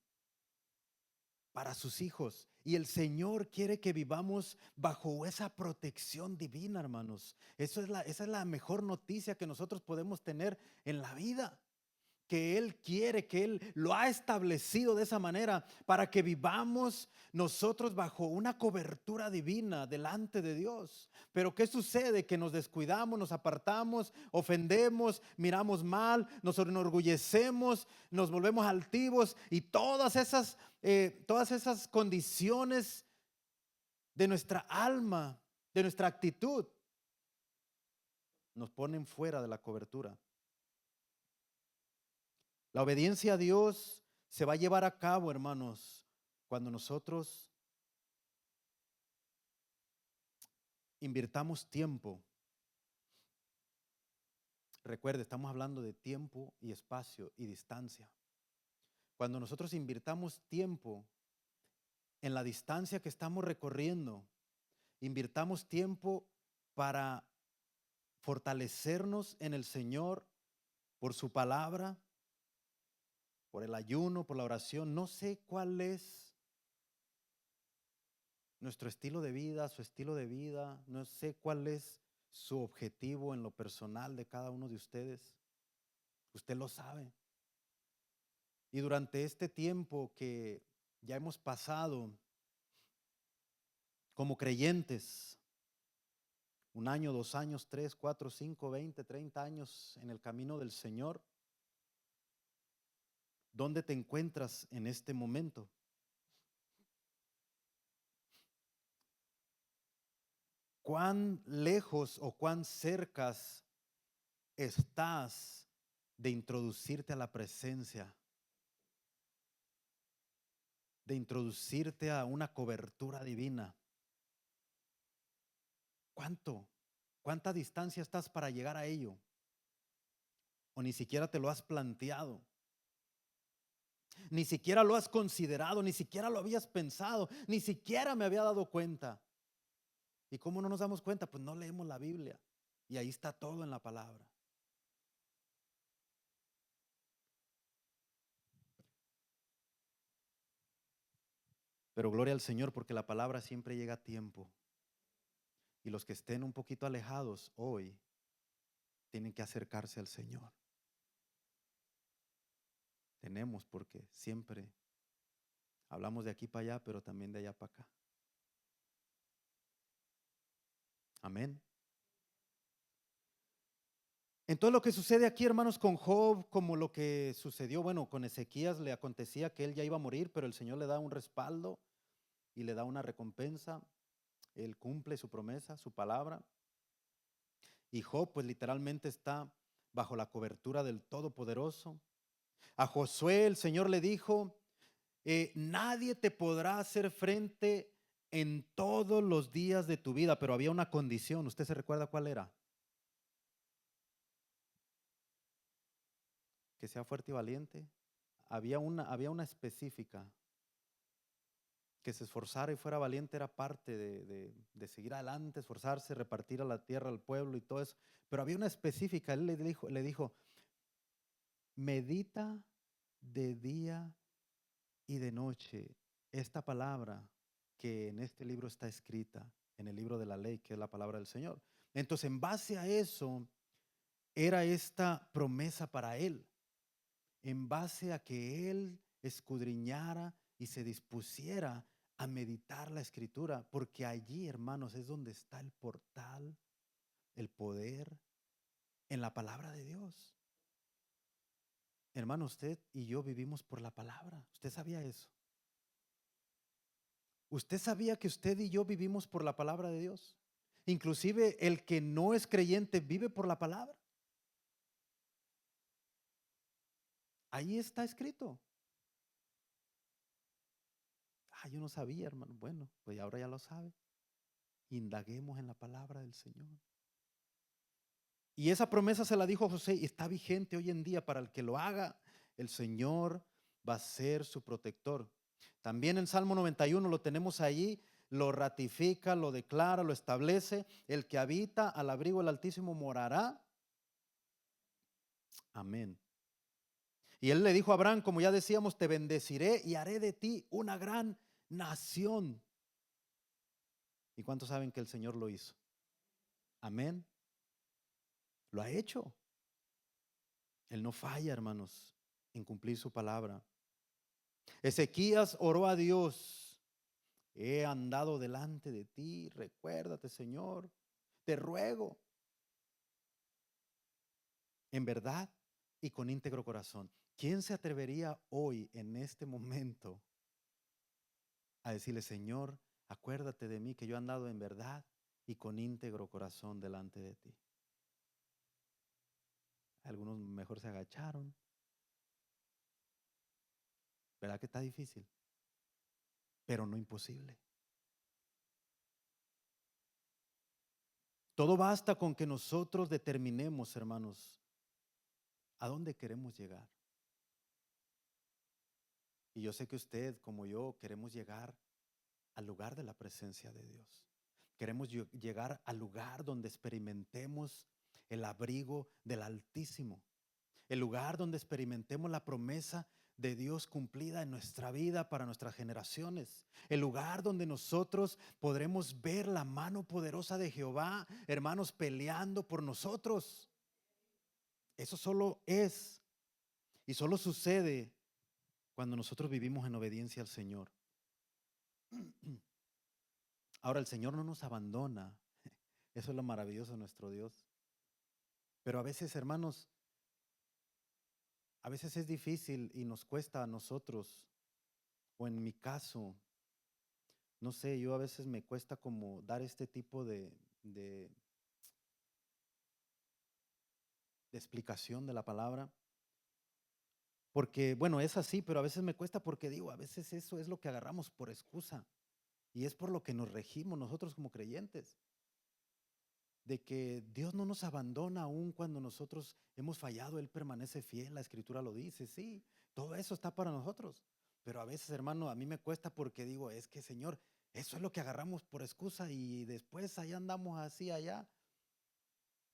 para sus hijos. Y el Señor quiere que vivamos bajo esa protección divina, hermanos. Esa es la mejor noticia que nosotros podemos tener en la vida. que Él quiere, que Él lo ha establecido de esa manera para que vivamos nosotros bajo una cobertura divina delante de Dios. Pero ¿qué sucede? Que nos descuidamos, nos apartamos, ofendemos, miramos mal, nos enorgullecemos, nos volvemos altivos y todas esas condiciones de nuestra alma, de nuestra actitud, nos ponen fuera de la cobertura. La obediencia a Dios se va a llevar a cabo, hermanos, cuando nosotros invirtamos tiempo. Recuerde, estamos hablando de tiempo y espacio y distancia. Cuando nosotros invirtamos tiempo en la distancia que estamos recorriendo, invirtamos tiempo para fortalecernos en el Señor por su palabra, por el ayuno, por la oración. No sé cuál es nuestro estilo de vida, su estilo de vida. No sé cuál es su objetivo en lo personal de cada uno de ustedes. Usted lo sabe. Y durante este tiempo que ya hemos pasado como creyentes, 1 año, 2 años, 3, 4, 5, 20, 30 años en el camino del Señor, ¿dónde te encuentras en este momento? ¿Cuán lejos o cuán cercas estás de introducirte a la presencia, de introducirte a una cobertura divina? ¿Cuánta distancia estás para llegar a ello? ¿O ni siquiera te lo has planteado? Ni siquiera lo has considerado, ni siquiera lo habías pensado, ni siquiera me había dado cuenta. ¿Y cómo no nos damos cuenta? Pues no leemos la Biblia y ahí está todo en la palabra. Pero gloria al Señor porque la palabra siempre llega a tiempo. Y los que estén un poquito alejados hoy tienen que acercarse al Señor. Tenemos, porque siempre hablamos de aquí para allá, pero también de allá para acá. Amén. Entonces lo que sucede aquí, hermanos, con Job, como lo que sucedió, bueno, con Ezequías le acontecía que él ya iba a morir, pero el Señor le da un respaldo y le da una recompensa. Él cumple su promesa, su palabra. Y Job, pues literalmente está bajo la cobertura del Todopoderoso. A Josué el Señor le dijo, nadie te podrá hacer frente en todos los días de tu vida, pero había una condición. ¿Usted se recuerda cuál era? Que sea fuerte y valiente. Había una específica. Que se esforzara y fuera valiente era parte de seguir adelante, esforzarse, repartir a la tierra, al pueblo y todo eso. Pero había una específica. Él le dijo, medita de día y de noche esta palabra que en este libro está escrita, en el libro de la ley, que es la palabra del Señor. Entonces, en base a eso, era esta promesa para él. En base a que él escudriñara y se dispusiera a meditar la escritura, porque allí, hermanos, es donde está el portal, el poder en la palabra de Dios. Hermano, usted y yo vivimos por la palabra. ¿Usted sabía eso? ¿Usted sabía que usted y yo vivimos por la palabra de Dios? Inclusive el que no es creyente vive por la palabra. Ahí está escrito. Yo no sabía, hermano. Bueno, pues ahora ya lo sabe. Indaguemos en la palabra del Señor. Y esa promesa se la dijo José y está vigente hoy en día para el que lo haga. El Señor va a ser su protector. También en Salmo 91 lo tenemos ahí, lo ratifica, lo declara, lo establece. El que habita al abrigo del Altísimo morará. Amén. Y él le dijo a Abraham, como ya decíamos, te bendeciré y haré de ti una gran nación. ¿Y cuántos saben que el Señor lo hizo? Amén. Lo ha hecho. Él no falla, hermanos. en cumplir su palabra. Ezequías oró a Dios: he andado delante de ti, recuérdate, Señor, te ruego, en verdad y con íntegro corazón. ¿Quién se atrevería hoy, en este momento, a decirle: Señor, acuérdate de mí, que yo he andado en verdad y con íntegro corazón delante de ti? Algunos mejor se agacharon. ¿Verdad que está difícil? Pero no imposible. Todo basta con que nosotros determinemos, hermanos, a dónde queremos llegar. Y yo sé que usted, como yo, queremos llegar al lugar de la presencia de Dios. Queremos llegar al lugar donde experimentemos el abrigo del Altísimo. El lugar donde experimentemos la promesa de Dios cumplida en nuestra vida para nuestras generaciones. El lugar donde nosotros podremos ver la mano poderosa de Jehová, hermanos, peleando por nosotros. Eso solo es y solo sucede cuando nosotros vivimos en obediencia al Señor. Ahora, el Señor no nos abandona. Eso es lo maravilloso de nuestro Dios. Pero a veces, hermanos, a veces es difícil y nos cuesta a nosotros, o en mi caso, no sé, yo a veces me cuesta como dar este tipo de explicación de la palabra. Porque, bueno, es así, pero a veces me cuesta porque digo, a veces eso es lo que agarramos por excusa. Y es por lo que nos regimos nosotros como creyentes. De que Dios no nos abandona aún cuando nosotros hemos fallado, Él permanece fiel, la Escritura lo dice, sí, todo eso está para nosotros. Pero a veces, hermano, a mí me cuesta porque digo, es que, Señor, eso es lo que agarramos por excusa y después allá andamos así allá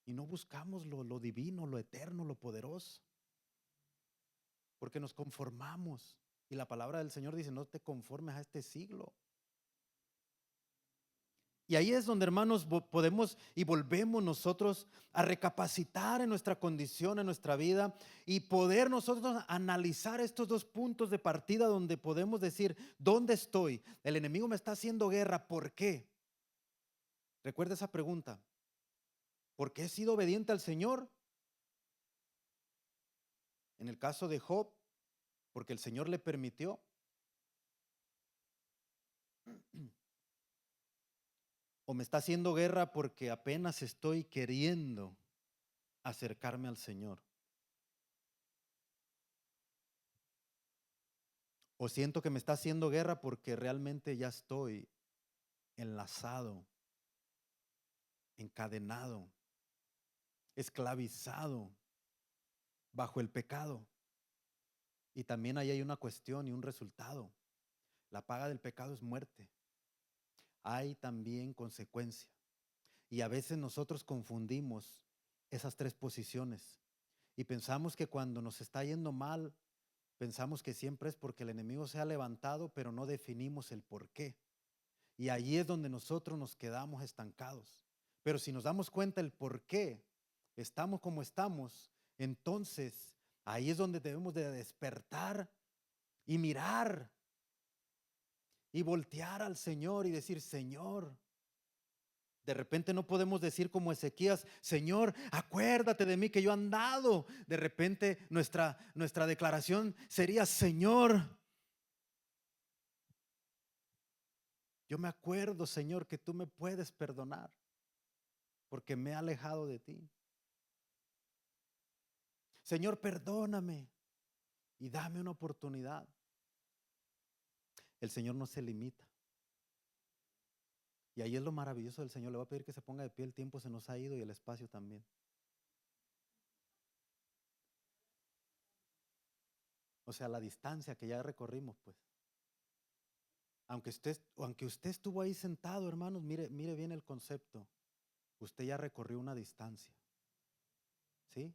y no buscamos lo divino, lo eterno, lo poderoso, porque nos conformamos. Y la palabra del Señor dice: no te conformes a este siglo. Y ahí es donde, hermanos, podemos y volvemos nosotros a recapacitar en nuestra condición, en nuestra vida, y poder nosotros analizar estos dos puntos de partida donde podemos decir: ¿dónde estoy? El enemigo me está haciendo guerra, ¿por qué? Recuerda esa pregunta. ¿Por qué he sido obediente al Señor? En el caso de Job, porque el Señor le permitió. ¿O me está haciendo guerra porque apenas estoy queriendo acercarme al Señor? ¿O siento que me está haciendo guerra porque realmente ya estoy enlazado, encadenado, esclavizado bajo el pecado? Y también ahí hay una cuestión y un resultado. La paga del pecado es muerte. Hay también consecuencia. Y a veces nosotros confundimos esas tres posiciones y pensamos que cuando nos está yendo mal, pensamos que siempre es porque el enemigo se ha levantado, pero no definimos el por qué. Y ahí es donde nosotros nos quedamos estancados. Pero si nos damos cuenta el por qué estamos como estamos, entonces ahí es donde debemos de despertar y mirar y voltear al Señor y decir: Señor. De repente no podemos decir como Ezequías: Señor, acuérdate de mí que yo he andado. De repente nuestra declaración sería: Señor, yo me acuerdo, Señor, que tú me puedes perdonar porque me he alejado de ti. Señor, perdóname y dame una oportunidad. El Señor no se limita. Y ahí es lo maravilloso del Señor. Le voy a pedir que se ponga de pie, el tiempo se nos ha ido y el espacio también. O sea, la distancia que ya recorrimos, pues. Aunque usted estuvo ahí sentado, hermanos, mire bien el concepto. Usted ya recorrió una distancia. ¿Sí?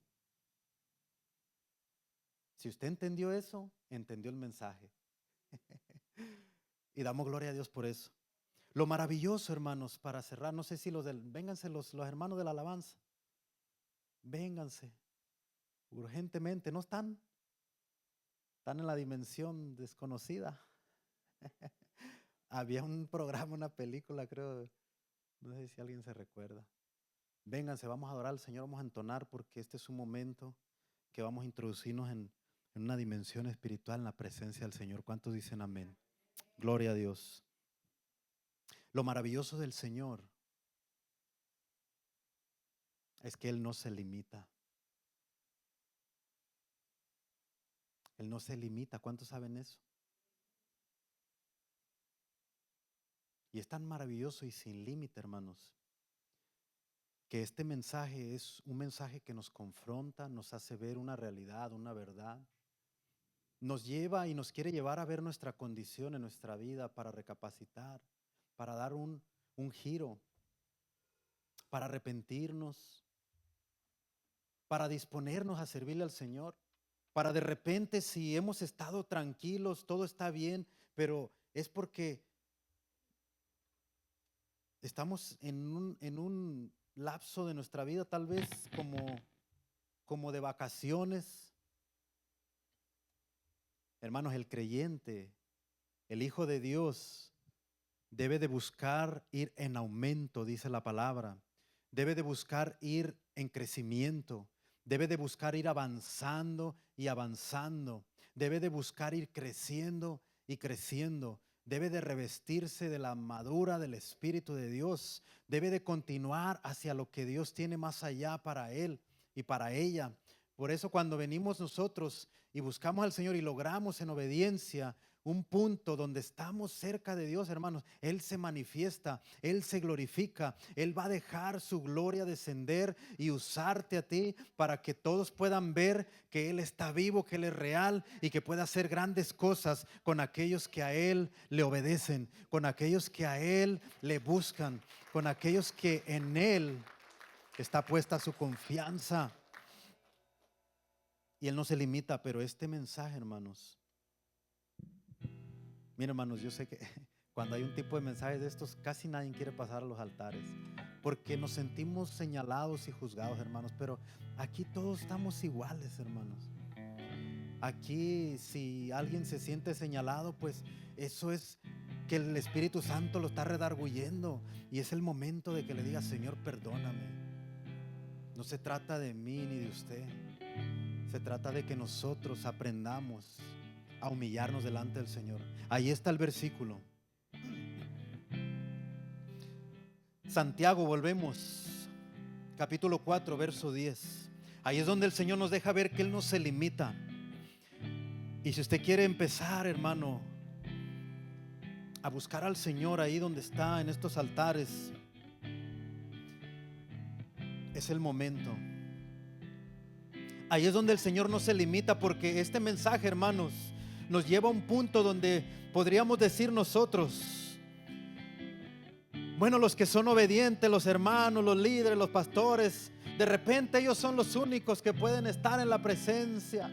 Si usted entendió eso, entendió el mensaje. Y damos gloria a Dios por eso. Lo maravilloso, hermanos, para cerrar, no sé si vénganse los hermanos de la alabanza. Vénganse urgentemente, ¿no están? Están en la dimensión desconocida. Había un programa, una película, creo, no sé si alguien se recuerda. Vénganse, vamos a adorar al Señor, vamos a entonar, porque este es un momento que vamos a introducirnos en una dimensión espiritual en la presencia del Señor. ¿Cuántos dicen amén? Gloria a Dios. Lo maravilloso del Señor es que Él no se limita. Él no se limita. ¿Cuántos saben eso? Y es tan maravilloso y sin límite, hermanos, que este mensaje es un mensaje que nos confronta, nos hace ver una realidad, una verdad. Nos lleva y nos quiere llevar a ver nuestra condición en nuestra vida para recapacitar, para dar un giro, para arrepentirnos, para disponernos a servirle al Señor, para de repente, si hemos estado tranquilos, todo está bien, pero es porque estamos en un lapso de nuestra vida, tal vez como de vacaciones. Hermanos, el creyente, el Hijo de Dios, debe de buscar ir en aumento, dice la palabra. Debe de buscar ir en crecimiento. Debe de buscar ir avanzando y avanzando. Debe de buscar ir creciendo y creciendo. Debe de revestirse de la armadura del Espíritu de Dios. Debe de continuar hacia lo que Dios tiene más allá para él y para ella. Por eso cuando venimos nosotros y buscamos al Señor y logramos en obediencia un punto donde estamos cerca de Dios, hermanos, Él se manifiesta, Él se glorifica, Él va a dejar su gloria descender y usarte a ti para que todos puedan ver que Él está vivo, que Él es real y que puede hacer grandes cosas con aquellos que a Él le obedecen, con aquellos que a Él le buscan, con aquellos que en Él está puesta su confianza. Y Él no se limita, pero este mensaje, hermanos, miren, hermanos, yo sé que cuando hay un tipo de mensajes de estos, casi nadie quiere pasar a los altares, porque nos sentimos señalados y juzgados, hermanos, pero aquí todos estamos iguales, hermanos. Aquí, si alguien se siente señalado, pues eso es que el Espíritu Santo lo está redarguyendo, y es el momento de que le diga: Señor, perdóname. No se trata de mí ni de usted. Se trata de que nosotros aprendamos a humillarnos delante del Señor. Ahí está el versículo. Santiago, volvemos. Capítulo 4, verso 10. Ahí es donde el Señor nos deja ver que Él no se limita. Y si usted quiere empezar, hermano, a buscar al Señor ahí donde está, en estos altares, es el momento. Ahí es donde el Señor no se limita, porque este mensaje, hermanos, nos lleva a un punto donde podríamos decir nosotros: bueno, los que son obedientes, los hermanos, los líderes, los pastores, de repente ellos son los únicos que pueden estar en la presencia,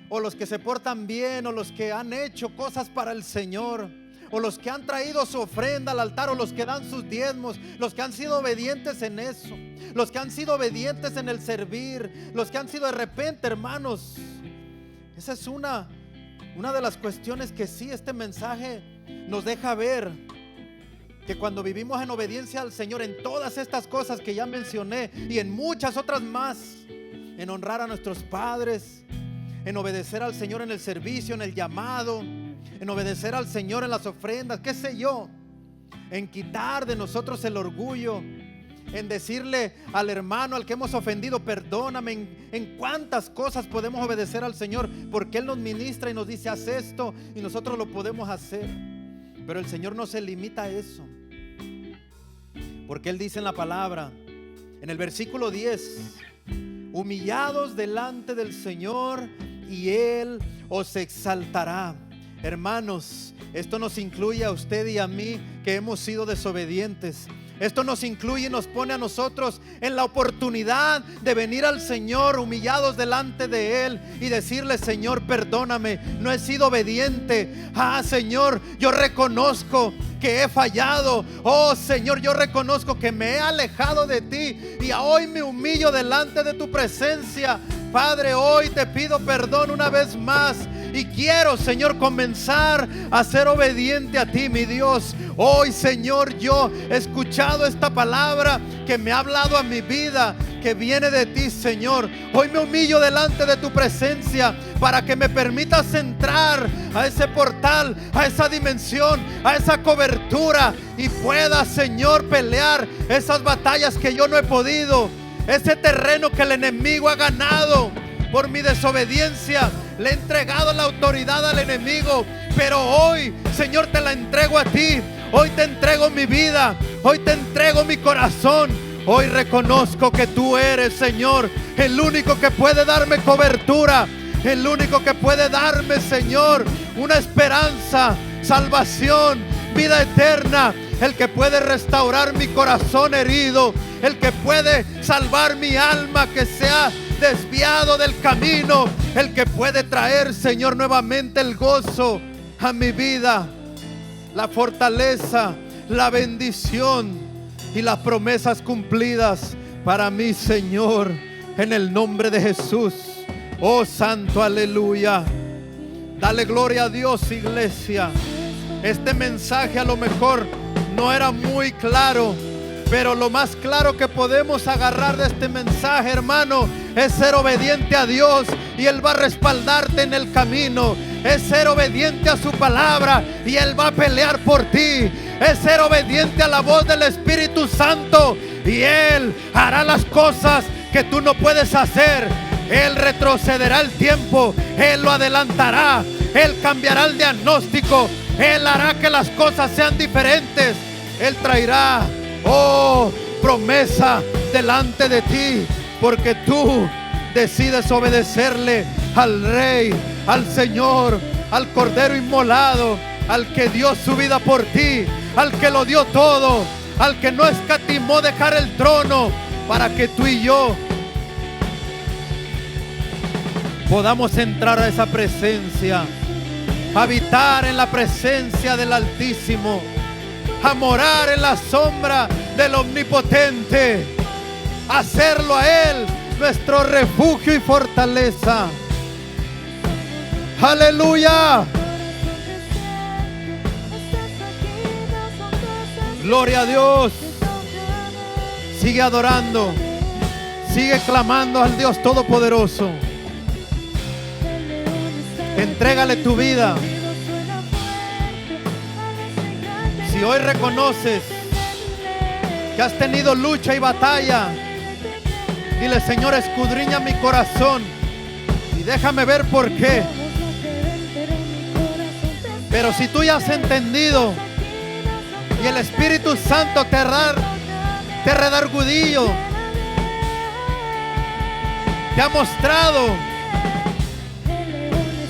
o los que se portan bien, o los que han hecho cosas para el Señor, o los que han traído su ofrenda al altar, o los que dan sus diezmos, los que han sido obedientes en eso, los que han sido obedientes en el servir, los que han sido de repente, hermanos. Esa es una de las cuestiones que sí este mensaje nos deja ver, que cuando vivimos en obediencia al Señor en todas estas cosas que ya mencioné y en muchas otras más, en honrar a nuestros padres, en obedecer al Señor en el servicio, en el llamado, en obedecer al Señor en las ofrendas, qué sé yo, en quitar de nosotros el orgullo, en decirle al hermano al que hemos ofendido: perdóname. En cuántas cosas podemos obedecer al Señor, porque Él nos ministra y nos dice: haz esto, y nosotros lo podemos hacer. Pero el Señor no se limita a eso, porque Él dice en la palabra, en el versículo 10: humillados delante del Señor y Él os exaltará. Hermanos, esto nos incluye a usted y a mí, que hemos sido desobedientes. Esto nos incluye y nos pone a nosotros en la oportunidad de venir al Señor humillados delante de Él y decirle: Señor, perdóname, no he sido obediente. Señor, yo reconozco que he fallado. Oh Señor, yo reconozco que me he alejado de ti, y hoy me humillo delante de tu presencia Padre, hoy te pido perdón una vez más y quiero, Señor, comenzar a ser obediente a ti, mi Dios. Hoy, Señor, yo he escuchado esta palabra que me ha hablado a mi vida, que viene de ti, Señor. Hoy me humillo delante de tu presencia para que me permitas entrar a ese portal, a esa dimensión, a esa cobertura y pueda, Señor, pelear esas batallas que yo no he podido. Ese terreno que el enemigo ha ganado por mi desobediencia, le he entregado la autoridad al enemigo. Pero hoy, Señor, te la entrego a ti. Hoy te entrego mi vida. Hoy te entrego mi corazón. Hoy reconozco que tú eres, Señor, el único que puede darme cobertura, el único que puede darme, Señor, una esperanza, salvación, vida eterna, el que puede restaurar mi corazón herido, el que puede salvar mi alma que se ha desviado del camino, el que puede traer, Señor, nuevamente el gozo a mi vida, la fortaleza, la bendición y las promesas cumplidas para mí, Señor, en el nombre de Jesús. Oh santo, aleluya. Dale gloria a Dios, iglesia. Este mensaje a lo mejor no era muy claro, pero lo más claro que podemos agarrar de este mensaje, hermano, es ser obediente a Dios y Él va a respaldarte en el camino. Es ser obediente a su palabra y Él va a pelear por ti. Es ser obediente a la voz del Espíritu Santo y Él hará las cosas que tú no puedes hacer. Él retrocederá el tiempo, Él lo adelantará, Él cambiará el diagnóstico, Él hará que las cosas sean diferentes. Él traerá, oh, promesa delante de ti, porque tú decides obedecerle al Rey, al Señor, al Cordero inmolado, al que dio su vida por ti, al que lo dio todo, al que no escatimó dejar el trono para que tú y yo podamos entrar a esa presencia, habitar en la presencia del Altísimo, a morar en la sombra del Omnipotente, hacerlo a Él nuestro refugio y fortaleza. Aleluya. Gloria a Dios. Sigue adorando, sigue clamando al Dios Todopoderoso. Entrégale tu vida. Si hoy reconoces que has tenido lucha y batalla, dile: Señor, escudriña mi corazón y déjame ver por qué. Pero si tú ya has entendido y el Espíritu Santo te redargudillo, te ha mostrado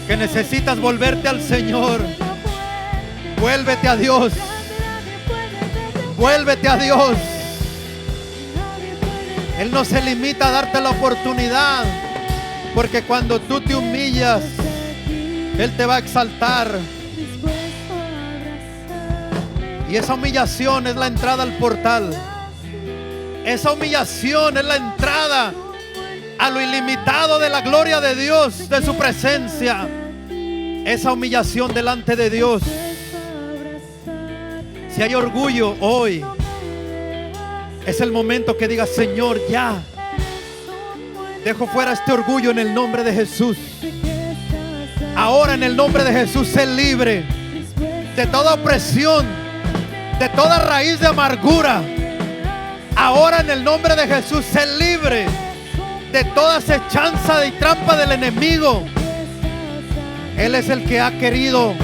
que necesitas volverte al Señor, vuélvete a Dios, vuélvete a Dios. Él no se limita a darte la oportunidad, porque cuando tú te humillas, Él te va a exaltar. Y esa humillación es la entrada al portal. Esa humillación es la entrada a lo ilimitado de la gloria de Dios, de su presencia. Esa humillación delante de Dios. Si hay orgullo hoy, es el momento que digas: Señor, ya dejo fuera este orgullo en el nombre de Jesús. Ahora, en el nombre de Jesús, sé libre de toda opresión, de toda raíz de amargura. Ahora, en el nombre de Jesús, sé libre de toda acechanza y trampa del enemigo. Él es el que ha querido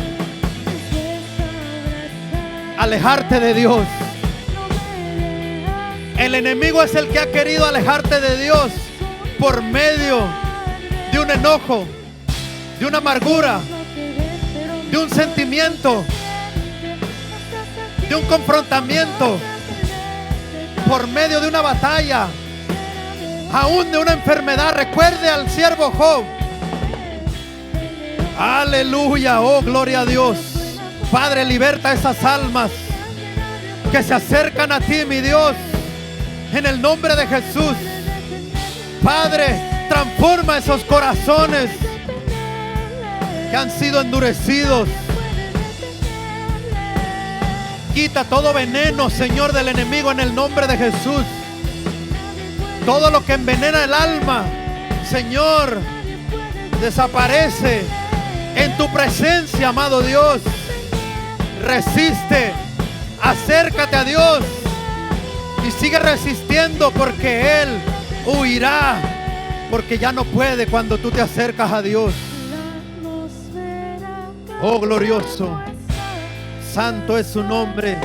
alejarte de Dios. El enemigo es el que ha querido alejarte de Dios por medio de un enojo, de una amargura, de un sentimiento, de un confrontamiento, por medio de una batalla, aún de una enfermedad. Recuerde al siervo Job. Aleluya, oh gloria a Dios. Padre, liberta esas almas que se acercan a ti, mi Dios, en el nombre de Jesús. Padre, Transforma esos corazones que han sido endurecidos. Quita todo veneno, Señor, del enemigo en el nombre de Jesús. Todo lo que envenena el alma, Señor, desaparece en tu presencia, amado Dios. Resiste, acércate a Dios y sigue resistiendo, porque Él huirá, porque ya no puede cuando tú te acercas a Dios. Oh, glorioso, santo es su nombre.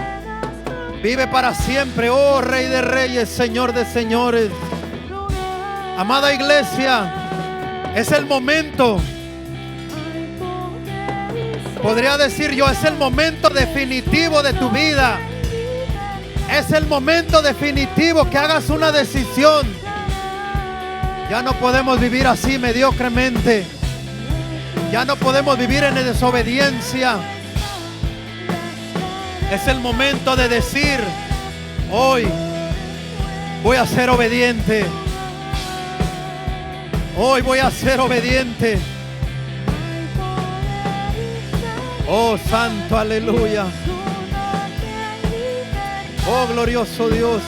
Vive para siempre, oh Rey de Reyes, Señor de Señores. Amada iglesia, es el momento, podría decir yo, es el momento definitivo de tu vida. Es el momento definitivo que hagas una decisión. Ya no podemos vivir así mediocremente. Ya no podemos vivir en desobediencia. Es el momento de decir: hoy voy a ser obediente. Hoy voy a ser obediente. Oh, santo, aleluya. Oh, glorioso Dios.